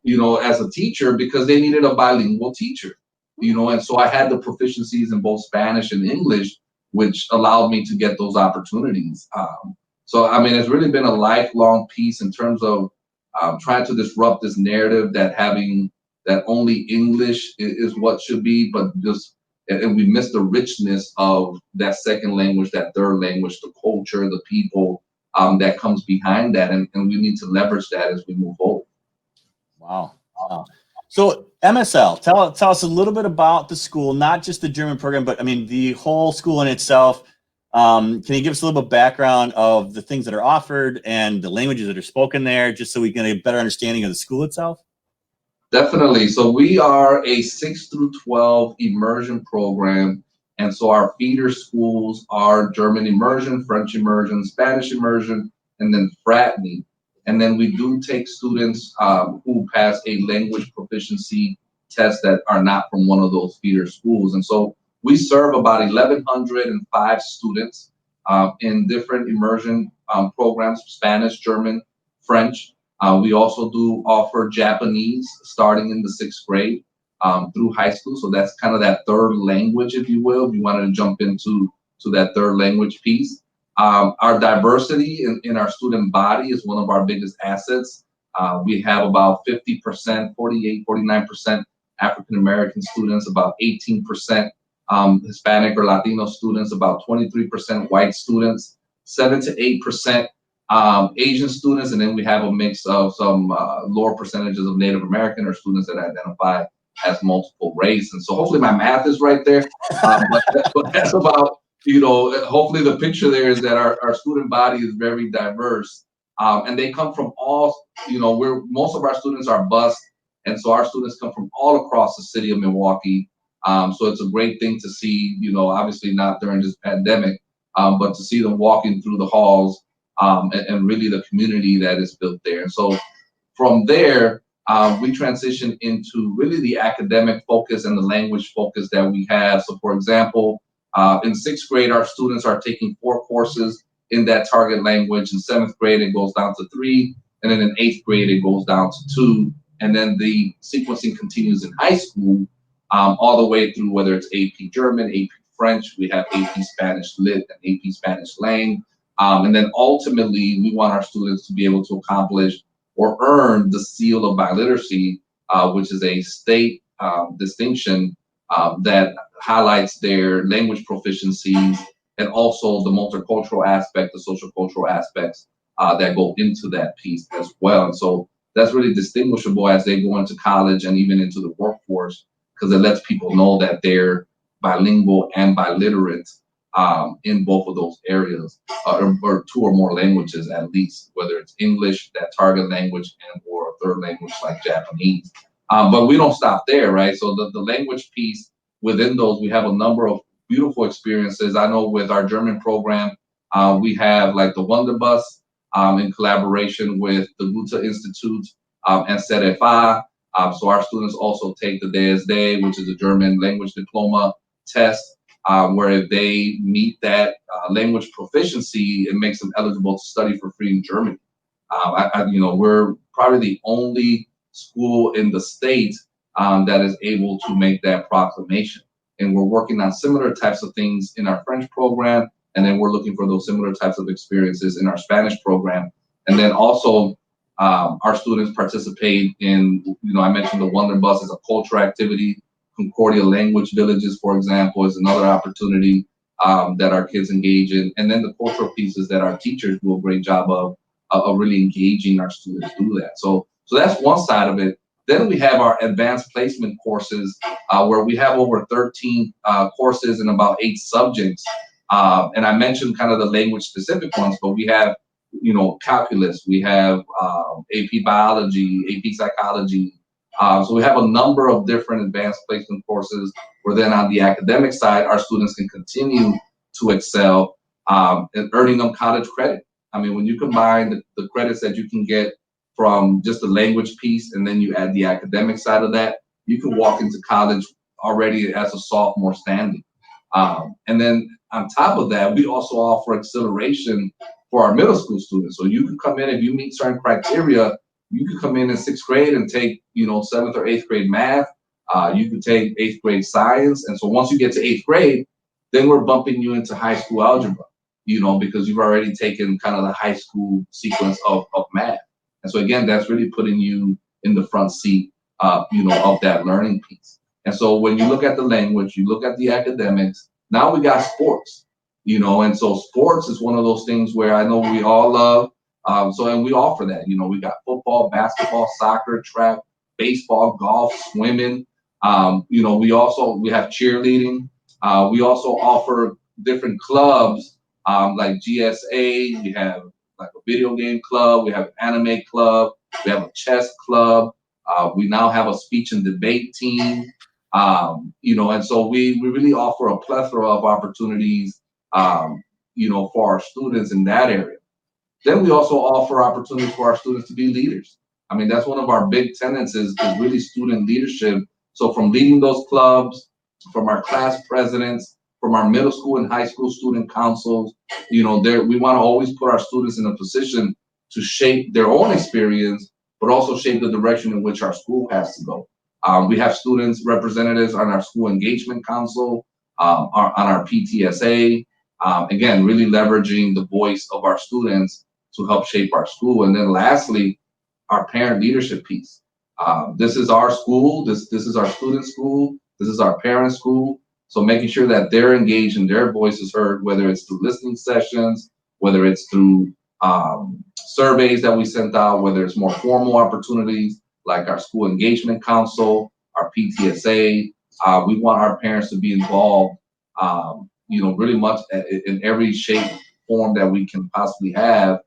you know, as a teacher because they needed a bilingual teacher, you know, and so I had the proficiencies in both Spanish and English, which allowed me to get those opportunities. So, I mean, it's really been a lifelong piece in terms of trying to disrupt this narrative that only English is what should be, but and we miss the richness of that second language, that third language, the culture, the people that comes behind that, and we need to leverage that as we move forward. Wow. So MSL, tell us a little bit about the school, not just the German program, but I mean the whole school in itself. Can you give us a little bit of background of the things that are offered and the languages that are spoken there, just so we can get a better understanding of the school itself? Definitely. So we are a 6 through 12 immersion program. And so our feeder schools are German immersion, French immersion, Spanish immersion, and then fraternity. And then we do take students who pass a language proficiency test that are not from one of those feeder schools. And so we serve about 1,105 students in different immersion programs, Spanish, German, French. We also do offer Japanese starting in the 6th grade through high school. So that's kind of that third language, if you will, if you wanted to jump into that third language piece. Our diversity in our student body is one of our biggest assets. We have about 50%, 48, 49% African-American students, about 18% Hispanic or Latino students, about 23% white students, 7 to 8% Asian students, and then we have a mix of some lower percentages of Native American or students that identify as multiple race. And so hopefully my math is right there, but that's about, you know, hopefully the picture there is that our student body is very diverse, and they come from all, you know, most of our students are bused, and so our students come from all across the city of Milwaukee. So it's a great thing to see, you know, obviously not during this pandemic, but to see them walking through the halls and really the community that is built there. And so from there, we transition into really the academic focus and the language focus that we have. So for example, in 6th grade, our students are taking 4 courses in that target language. In 7th grade, it goes down to 3. And then in 8th grade, it goes down to 2. And then the sequencing continues in high school, all the way through whether it's AP German, AP French, we have AP Spanish Lit and AP Spanish Lang. And then ultimately, we want our students to be able to accomplish or earn the seal of biliteracy, which is a state distinction that highlights their language proficiencies and also the multicultural aspect, the social cultural aspects that go into that piece as well. And so that's really distinguishable as they go into college and even into the workforce, because it lets people know that they're bilingual and biliterate in both of those areas, or 2 or more languages at least, whether it's English, that target language, and or a third language like Japanese. But we don't stop there, right? So the language piece within those, we have a number of beautiful experiences. I know with our German program, we have like the Wonder Bus in collaboration with the Goethe Institute and CEREFA. So our students also take the DSD, which is a German language diploma test, where if they meet that language proficiency, it makes them eligible to study for free in Germany. We're probably the only school in the state that is able to make that proclamation. And we're working on similar types of things in our French program, and then we're looking for those similar types of experiences in our Spanish program. And then also our students participate in, I mentioned the Wonder Bus as a cultural activity. Concordia Language Villages, for example, is another opportunity that our kids engage in. And then the cultural pieces that our teachers do a great job of really engaging our students through that. So that's one side of it. Then we have our advanced placement courses, where we have over 13 courses in about 8 subjects. And I mentioned kind of the language specific ones, but we have, calculus, we have AP biology, AP psychology. So we have a number of different advanced placement courses where then on the academic side, our students can continue to excel in earning them college credit. I mean, when you combine the credits that you can get from just the language piece, and then you add the academic side of that, you can walk into college already as a sophomore standing. And then on top of that, we also offer acceleration for our middle school students. So you can come in, if you meet certain criteria, you could come in 6th grade and take, 7th or 8th grade math. You could take 8th grade science. And so once you get to 8th grade, then we're bumping you into high school algebra, because you've already taken kind of the high school sequence of math. And so again, that's really putting you in the front seat, of that learning piece. And so when you look at the language, you look at the academics, now we got sports, and so sports is one of those things where I know we all love. And we offer that, we got football, basketball, soccer, track, baseball, golf, swimming. We have cheerleading. We also offer different clubs, like GSA. We have like a video game club. We have an anime club. We have a chess club. We now have a speech and debate team. And so we really offer a plethora of opportunities, for our students in that area. Then we also offer opportunities for our students to be leaders. I mean, that's one of our big tenets is really student leadership. So from leading those clubs, from our class presidents, from our middle school and high school student councils, we want to always put our students in a position to shape their own experience, but also shape the direction in which our school has to go. We have students representatives on our school engagement council, on our PTSA, again, really leveraging the voice of our students to help shape our school. And then lastly, our parent leadership piece. This is our school, this is our student school, this is our parent school. So making sure that they're engaged and their voice is heard, whether it's through listening sessions, whether it's through surveys that we sent out, whether it's more formal opportunities like our school engagement council, our PTSA. We want our parents to be involved, really much in every shape, form that we can possibly have,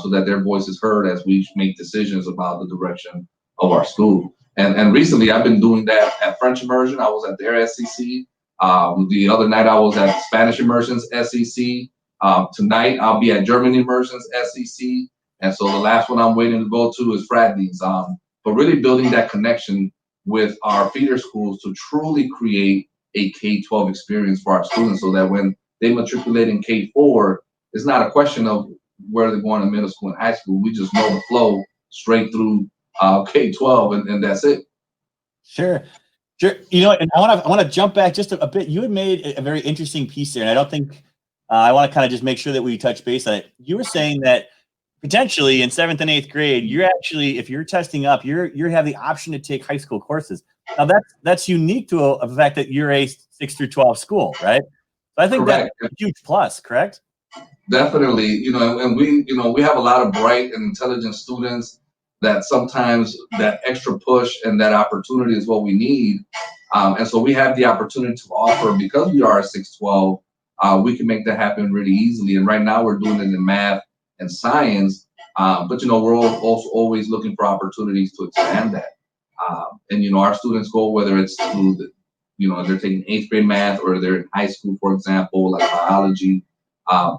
so that their voice is heard as we make decisions about the direction of our school. And recently I've been doing that at French Immersion. I was at their SEC. The other night I was at Spanish Immersion's SEC. Tonight I'll be at German Immersion's SEC. And so the last one I'm waiting to go to is Fradley's. But really building that connection with our feeder schools to truly create a K-12 experience for our students, so that when they matriculate in K4, it's not a question of where they're going to middle school and high school. We just know the flow straight through K-12, and that's it. Sure. And I want to jump back just a bit. You had made a very interesting piece there, and I don't think I want to kind of just make sure that we touch base on it. You were saying that potentially in 7th and 8th grade, you're actually, if you're testing up, you have the option to take high school courses. Now that's unique to the fact that you're a 6 through 12 school, right? So I think that's a huge plus, correct? Definitely, and we have a lot of bright and intelligent students that sometimes that extra push and that opportunity is what we need. And so we have the opportunity to offer, because we are a 612, we can make that happen really easily. And right now we're doing it in math and science, but we're also always looking for opportunities to expand that. And our students go, whether it's through they're taking 8th grade math, or they're in high school, for example, like biology.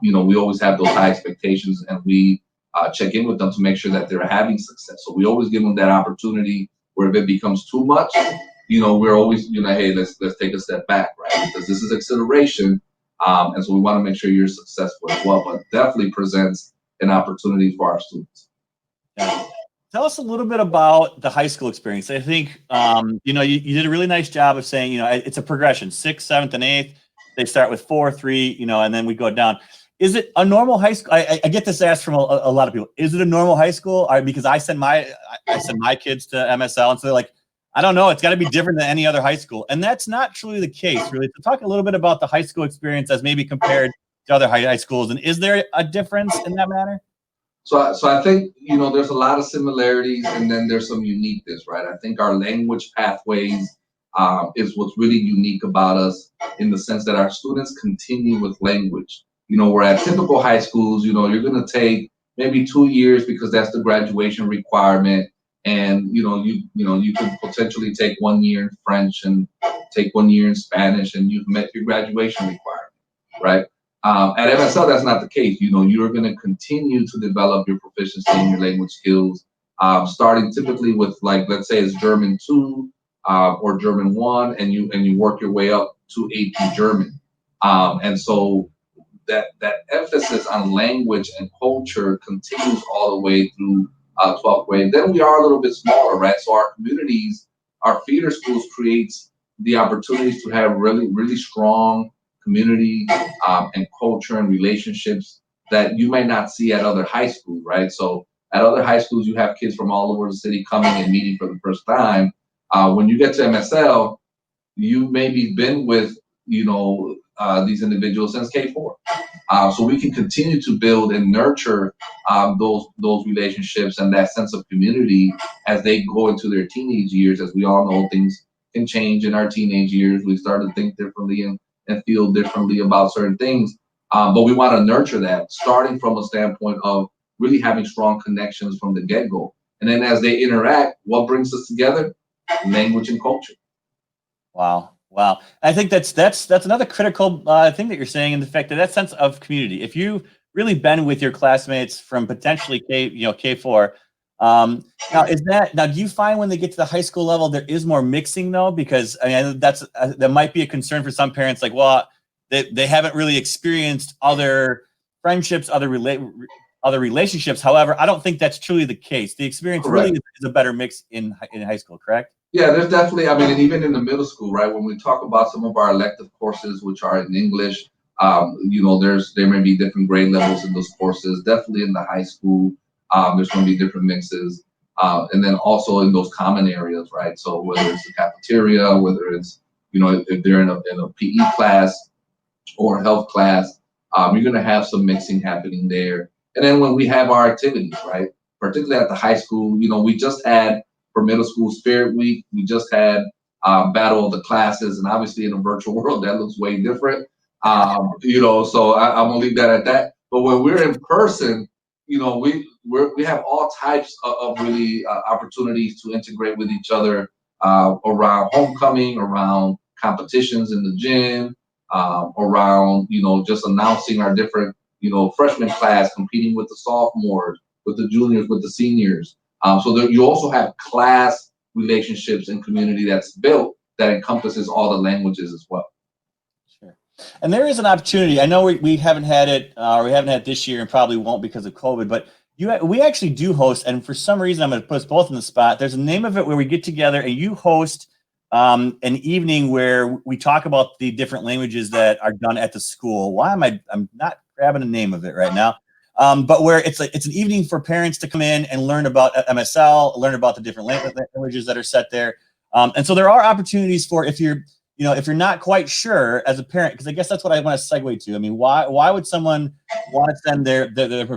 We always have those high expectations, and we check in with them to make sure that they're having success. So we always give them that opportunity where if it becomes too much, we're always, hey, let's take a step back, right? Because this is acceleration. And so we want to make sure you're successful as well, but definitely presents an opportunity for our students. Yeah. Tell us a little bit about the high school experience. I think, you did a really nice job of saying, it's a progression, 6th, 7th, and 8th. They start with 4, 3, and then we go down. Is it a normal high school? I get this asked from a lot of people. Is it a normal high school? Because I send my kids to MSL, and so they're like, I don't know. It's got to be different than any other high school. And that's not truly the case, really. So talk a little bit about the high school experience as maybe compared to other high schools. And is there a difference in that matter? So I think, there's a lot of similarities, and then there's some uniqueness, right? I think our language pathways is what's really unique about us, in the sense that our students continue with language. Where at typical high schools, you're going to take maybe 2 years because that's the graduation requirement. And, you could potentially take 1 year in French and take 1 year in Spanish, and you've met your graduation requirement, right? At MSL, that's not the case. You're going to continue to develop your proficiency in your language skills, starting typically with, like, let's say it's German 2 or German 1, and you work your way up to AP German. And so that emphasis on language and culture continues all the way through 12th grade. Then we are a little bit smaller, right? So our communities, our feeder schools, creates the opportunities to have really, really strong community and culture and relationships that you might not see at other high schools, right? So at other high schools, you have kids from all over the city coming and meeting for the first time. When you get to MSL, you maybe been with, these individuals since K4. So we can continue to build and nurture those relationships and that sense of community as they go into their teenage years. As we all know, things can change in our teenage years. We start to think differently and feel differently about certain things. But we want to nurture that, starting from a standpoint of really having strong connections from the get-go. And then as they interact, what brings us together? Language and culture. Wow. I think that's another critical thing that you're saying, in the fact that sense of community. If you've really been with your classmates from potentially K4, now do you find when they get to the high school level there is more mixing though? Because that might be a concern for some parents. Like, well, they haven't really experienced other friendships, other relationships. However, I don't think that's truly the case. The experience Correct. really is a better mix in high school, correct? Yeah, there's definitely, and even in the middle school, right? When we talk about some of our elective courses, which are in English, there may be different grade levels in those courses. Definitely in the high school, there's going to be different mixes. And then also in those common areas, right? So whether it's the cafeteria, whether it's, if they're in a PE class or a health class, you're going to have some mixing happening there. And then when we have our activities, right? Particularly at the high school, we just had, for middle school, Spirit Week. We just had Battle of the Classes, and obviously in a virtual world that looks way different. So I'm gonna leave that at that. But when we're in person, we have all types of really opportunities to integrate with each other around homecoming, around competitions in the gym, around just announcing our different freshman class competing with the sophomores, with the juniors, with the seniors. So that you also have class relationships and community that's built that encompasses all the languages as well. Sure. And there is an opportunity. I know we haven't had it, or we haven't had it this year, and probably won't because of COVID. But we actually do host, and for some reason I'm going to put us both in the spot. There's a name of it where we get together and you host an evening where we talk about the different languages that are done at the school. I'm not grabbing the name of it right now. But where it's an evening for parents to come in and learn about MSL, learn about the different languages that are set there. And so there are opportunities for, if you're not quite sure as a parent, because I guess that's what I want to segue to. I mean, why would someone want to send their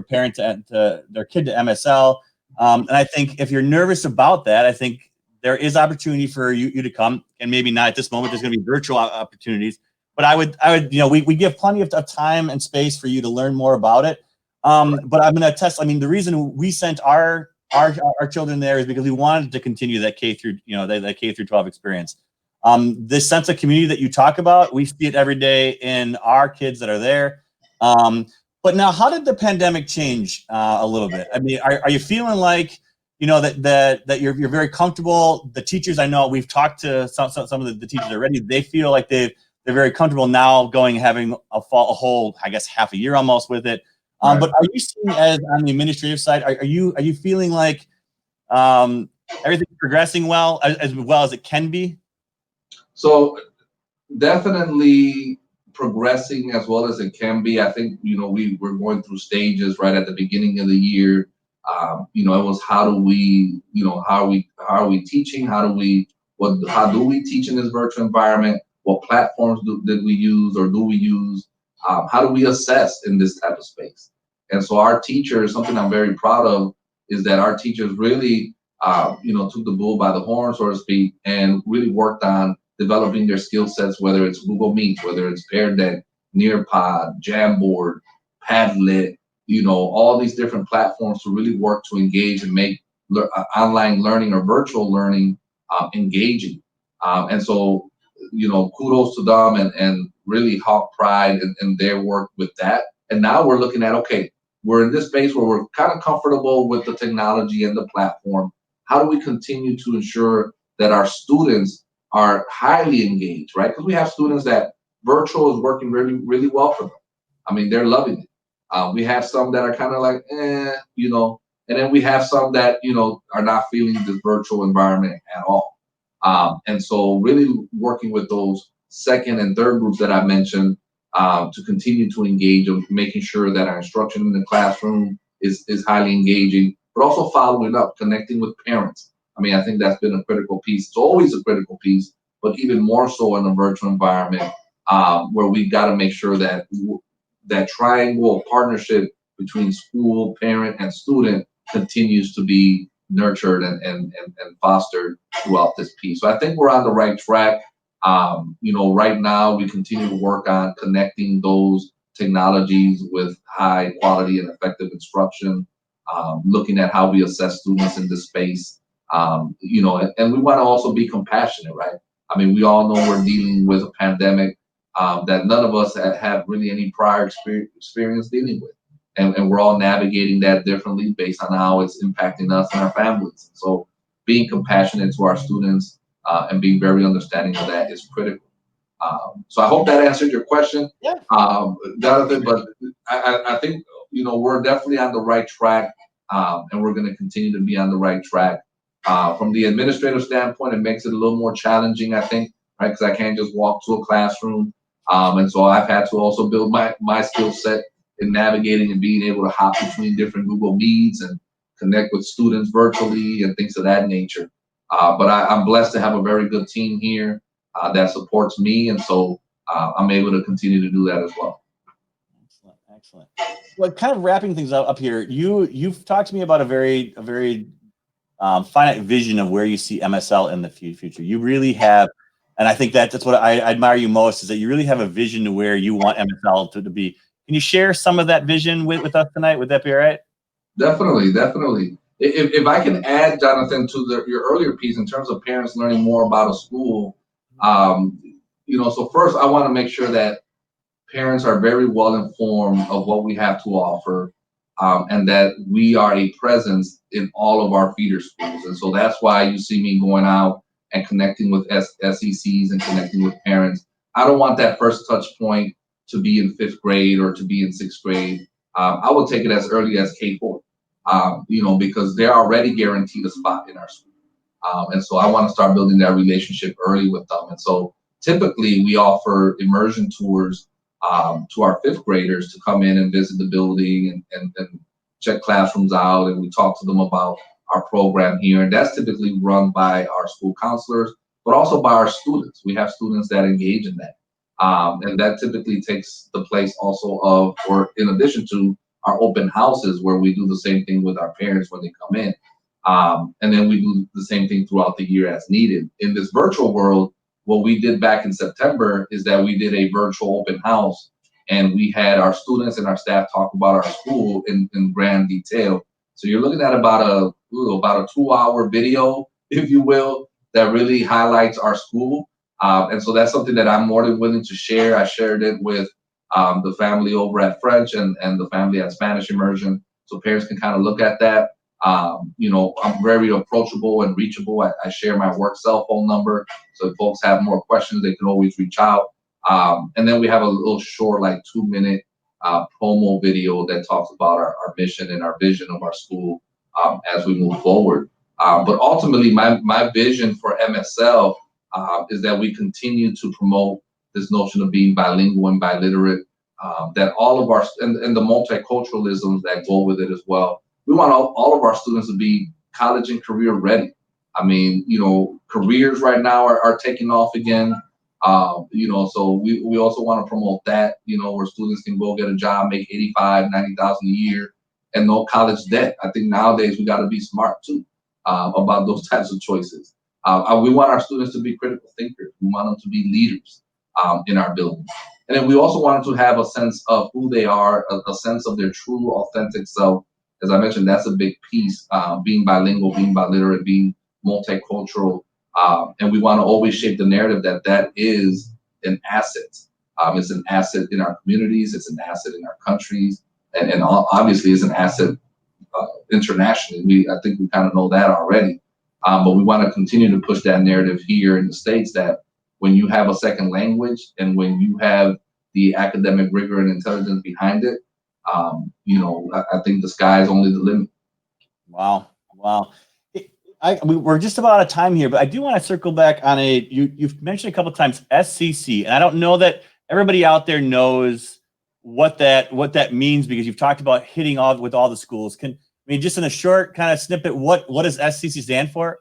parent to their kid to MSL? And I think if you're nervous about that, I think there is opportunity for you to come, and maybe not at this moment. There's going to be virtual opportunities, but I would, we give plenty of time and space for you to learn more about it. But I'm going to test. I mean, the reason we sent our children there is because we wanted to continue that K through, that K through 12 experience. This sense of community that you talk about, we see it every day in our kids that are there. But now, how did the pandemic change a little bit? I mean, are you feeling like, that you're very comfortable? The teachers, I know we've talked to some of the teachers already. They feel like they're very comfortable now having a whole, I guess, half a year almost with it. Right. But are you seeing, as on the administrative side, are you feeling like everything's progressing well as it can be? So definitely progressing as well as it can be. I think, we're going through stages right at the beginning of the year. It was how are we teaching? How do we teach in this virtual environment? What platforms did we use or do we use? How do we assess in this type of space? And so our teachers, something I'm very proud of, is that our teachers really, took the bull by the horn, so to speak, and really worked on developing their skill sets, whether it's Google Meet, whether it's Pear Deck, Nearpod, Jamboard, Padlet, all these different platforms to really work to engage and make online learning or virtual learning engaging. And so, kudos to them and really hawk pride in their work with that. And now we're looking at, okay, we're in this space where we're kind of comfortable with the technology and the platform. How do we continue to ensure that our students are highly engaged, right? Because we have students that virtual is working really, really well for them. I mean, they're loving it. We have some that are kind of like, and then we have some that, are not feeling this virtual environment at all. And so really working with those second and third groups that I mentioned to continue to engage and making sure that our instruction in the classroom is highly engaging, but also following up, connecting with parents. I mean, I think that's been a critical piece. It's always a critical piece, but even more so in a virtual environment where we got to make sure that that triangle partnership between school, parent, and student continues to be nurtured and fostered throughout this piece. So I think we're on the right track. Right now we continue to work on connecting those technologies with high quality and effective instruction, looking at how we assess students in this space. And we want to also be compassionate, right? I mean, we all know we're dealing with a pandemic that none of us have really any prior experience dealing with. And we're all navigating that differently based on how it's impacting us and our families. So being compassionate to our students and being very understanding of that is critical. So I hope that answered your question, Jonathan, but I think, we're definitely on the right track and we're going to continue to be on the right track. From the administrative standpoint, it makes it a little more challenging, I think, right? Because I can't just walk to a classroom. And so I've had to also build my skill set in navigating and being able to hop between different Google Meets and connect with students virtually and things of that nature. But I'm blessed to have a very good team here that supports me. And so I'm able to continue to do that as well. Excellent. Well, kind of wrapping things up here, you've talked to me about a very finite vision of where you see MSL in the future. You really have, and I think that's what I admire you most, is that you really have a vision to where you want MSL to be. Can you share some of that vision with us tonight? Would that be all right? Definitely. If I can add, Jonathan, to your earlier piece in terms of parents learning more about a school, so first I want to make sure that parents are very well informed of what we have to offer, and that we are a presence in all of our feeder schools. And so that's why you see me going out and connecting with SECs and connecting with parents. I don't want that first touch point to be in 5th grade or to be in 6th grade. I will take it as early as K4, because they're already guaranteed a spot in our school. And so I want to start building that relationship early with them. And so typically we offer immersion tours to our 5th graders to come in and visit the building and check classrooms out. And we talk to them about our program here. And that's typically run by our school counselors, but also by our students. We have students that engage in that. And that typically takes the place also of, or in addition to, our open houses where we do the same thing with our parents when they come in. And then we do the same thing throughout the year as needed. In this virtual world, what we did back in September is that we did a virtual open house, and we had our students and our staff talk about our school in grand detail. So you're looking at about a 2-hour video, if you will, that really highlights our school. And so that's something that I'm more than willing to share. I shared it with the family over at French and the family at Spanish Immersion, so parents can kind of look at that. You know, I'm very approachable and reachable. I share my work cell phone number, so if folks have more questions, they can always reach out. And then we have a little short, like 2-minute promo video that talks about our mission and our vision of our school as we move forward. But ultimately, my vision for MSL is that we continue to promote this notion of being bilingual and biliterate, that all of our, and the multiculturalisms that go with it as well. We want all of our students to be college and career ready. I mean, you know, careers right now are taking off again. You know, so we also want to promote that, you know, where students can go get a job, make 85, 90,000 a year, and no college debt. I think nowadays we got to be smart too about those types of choices. We want our students to be critical thinkers. We want them to be leaders in our building. And then we also want them to have a sense of who they are, a sense of their true, authentic self. As I mentioned, that's a big piece, being bilingual, being biliterate, being multicultural. And we want to always shape the narrative that is an asset. It's an asset in our communities, it's an asset in our countries, and obviously it's an asset internationally. I think we kind of know that already. But we want to continue to push that narrative here in the States, that when you have a second language and when you have the academic rigor and intelligence behind it, you know, I think the sky is only the limit. Wow. We're just about out of time here, but I do want to circle back on you've mentioned a couple of times SCC, and I don't know that everybody out there knows what that means, because you've talked about hitting with all the schools. Just in a short kind of snippet, what does SCC stand for?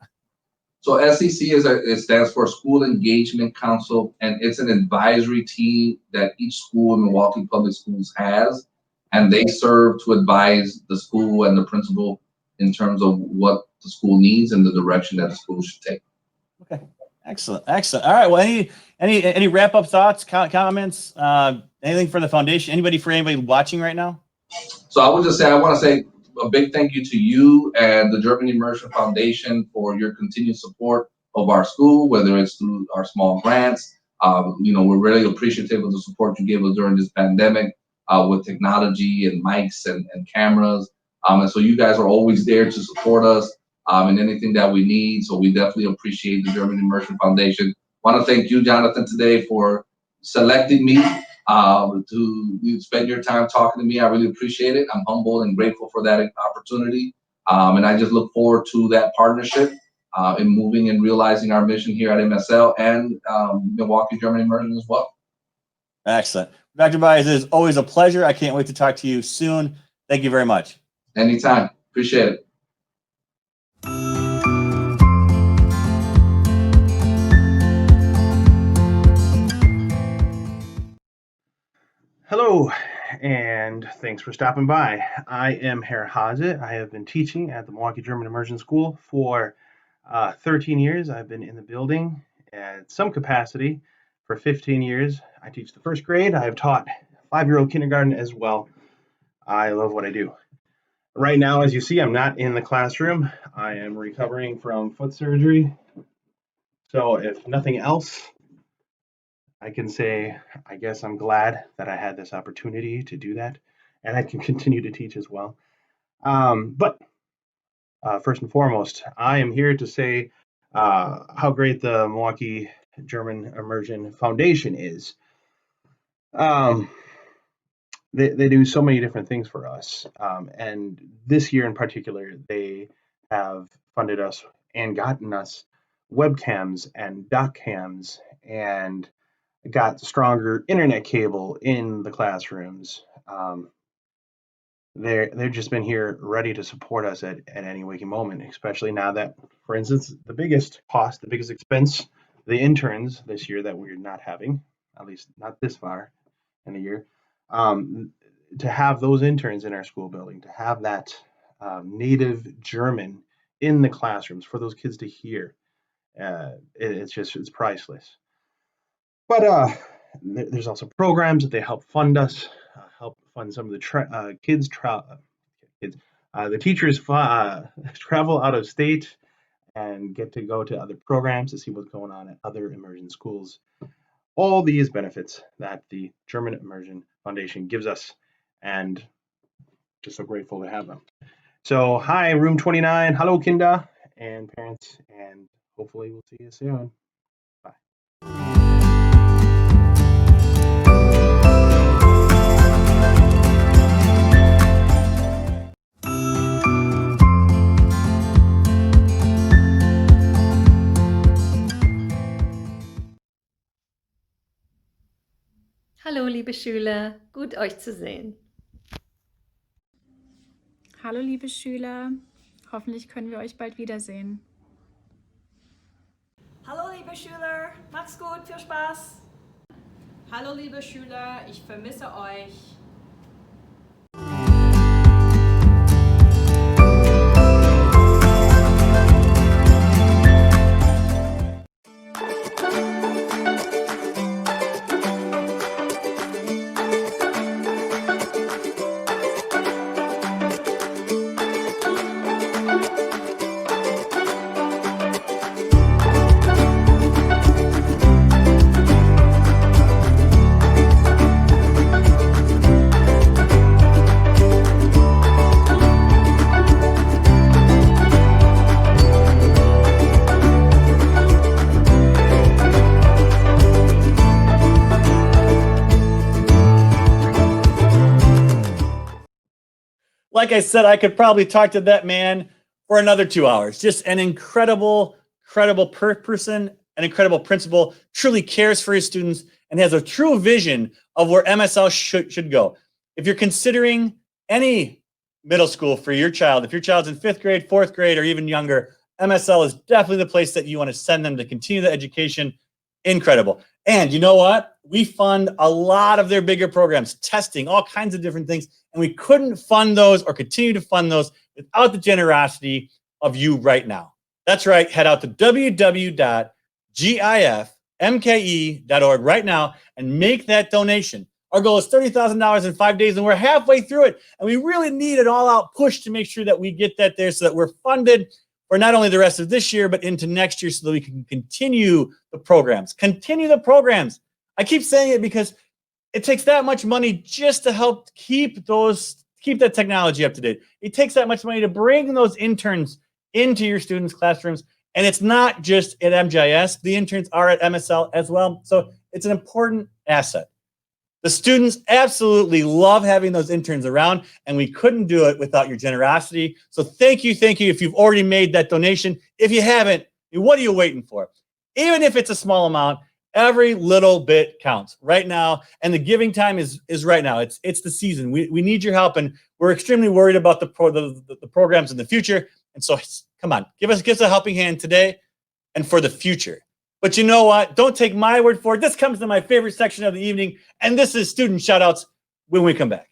So SCC it stands for School Engagement Council, and it's an advisory team that each school in Milwaukee Public Schools has, and they serve to advise the school and the principal in terms of what the school needs and the direction that the school should take. Okay, excellent. All right. Well, any wrap up thoughts, comments, anything for the foundation? For anybody watching right now? So I want to say a big thank you to you and the German Immersion Foundation for your continued support of our school, whether it's through our small grants. You know, we're really appreciative of the support you gave us during this pandemic with technology and mics and cameras. And so you guys are always there to support us in anything that we need. So we definitely appreciate the German Immersion Foundation. Want to thank you, Jonathan, today for selecting me to spend your time talking to me. I really appreciate it. I'm humble and grateful for that opportunity. And I just look forward to that partnership in moving and realizing our mission here at MSL and Milwaukee German Immersion as well. Excellent. Dr. Baez, it is always a pleasure. I can't wait to talk to you soon. Thank you very much. Anytime. Appreciate it. Hello, and thanks for stopping by. I am Herr Hase. I have been teaching at the Milwaukee German Immersion School for 13 years. I've been in the building at some capacity for 15 years. I teach the first grade. I have taught 5-year-old kindergarten as well. I love what I do. Right now, as you see, I'm not in the classroom. I am recovering from foot surgery. So if nothing else, I can say, I guess I'm glad that I had this opportunity to do that, and I can continue to teach as well. But first and foremost, I am here to say how great the Milwaukee German Immersion Foundation is. They do so many different things for us, and this year in particular, they have funded us and gotten us webcams and doc cams and got stronger internet cable in the classrooms. They've just been here ready to support us at any waking moment, especially now that, for instance, the biggest cost, the biggest expense, the interns this year that we're not having, at least not this far in the year, to have those interns in our school building, to have that native German in the classrooms for those kids to hear, it's priceless. But there's also programs that they help fund us, help fund some of the the teachers travel out of state and get to go to other programs to see what's going on at other immersion schools. All these benefits that the German Immersion Foundation gives us, and just so grateful to have them. So, hi, room 29. Hello, Kinder and parents, and hopefully we'll see you soon. Bye. Hallo liebe Schüler, gut euch zu sehen. Hallo liebe Schüler, hoffentlich können wir euch bald wiedersehen. Hallo liebe Schüler, macht's gut, viel Spaß. Hallo liebe Schüler, ich vermisse euch. Like I said, I could probably talk to that man for another 2 hours. Just an incredible person, an incredible principal, truly cares for his students and has a true vision of where MSL should go. If you're considering any middle school for your child, if your child's in 5th grade, 4th grade, or even younger, MSL is definitely the place that you want to send them to continue the education. Incredible. And you know what? We fund a lot of their bigger programs, testing, all kinds of different things. And we couldn't fund those or continue to fund those without the generosity of you right now. That's right. Head out to www.gifmke.org right now and make that donation. Our goal is $30,000 in 5 days, and we're halfway through it. And we really need an all-out push to make sure that we get that there so that we're funded for not only the rest of this year, but into next year so that we can continue the programs. Continue the programs. I keep saying it because it takes that much money just to help keep that technology up to date. It takes that much money to bring those interns into your students' classrooms. And it's not just at MGIS. The interns are at MSL as well. So it's an important asset. The students absolutely love having those interns around, and we couldn't do it without your generosity. So thank you if you've already made that donation. If you haven't, what are you waiting for? Even if it's a small amount, every little bit counts right now, and the giving time is right now. It's the season. We need your help, and we're extremely worried about the programs in the future. And so come on, give us a helping hand today and for the future. But you know what? Don't take my word for it. This comes to my favorite section of the evening, and this is student shout-outs when we come back.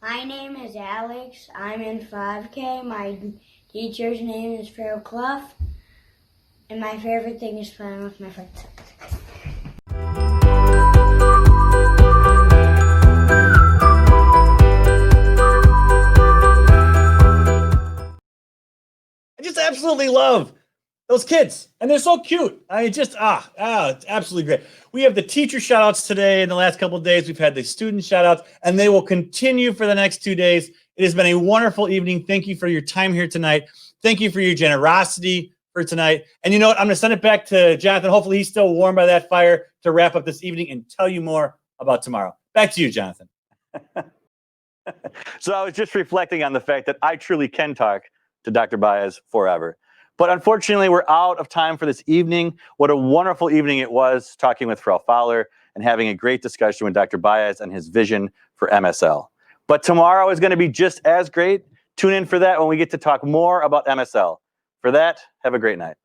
My name is Alex. I'm in 5K. My teacher's name is Phil Clough, and my favorite thing is playing with my friends. I just absolutely love those kids, and they're so cute. It's absolutely great. We have the teacher shout outs today. In the last couple of days, we've had the student shout outs, and they will continue for the next 2 days. It has been a wonderful evening. Thank you for your time here tonight. Thank you for your generosity for tonight. And you know what? I'm going to send it back to Jonathan. Hopefully he's still warm by that fire to wrap up this evening and tell you more about tomorrow. Back to you, Jonathan. So I was just reflecting on the fact that I truly can talk to Dr. Baez forever. But unfortunately, we're out of time for this evening. What a wonderful evening it was talking with Frau Fowler and having a great discussion with Dr. Baez and his vision for MSL. But tomorrow is going to be just as great. Tune in for that when we get to talk more about MSL. For that, have a great night.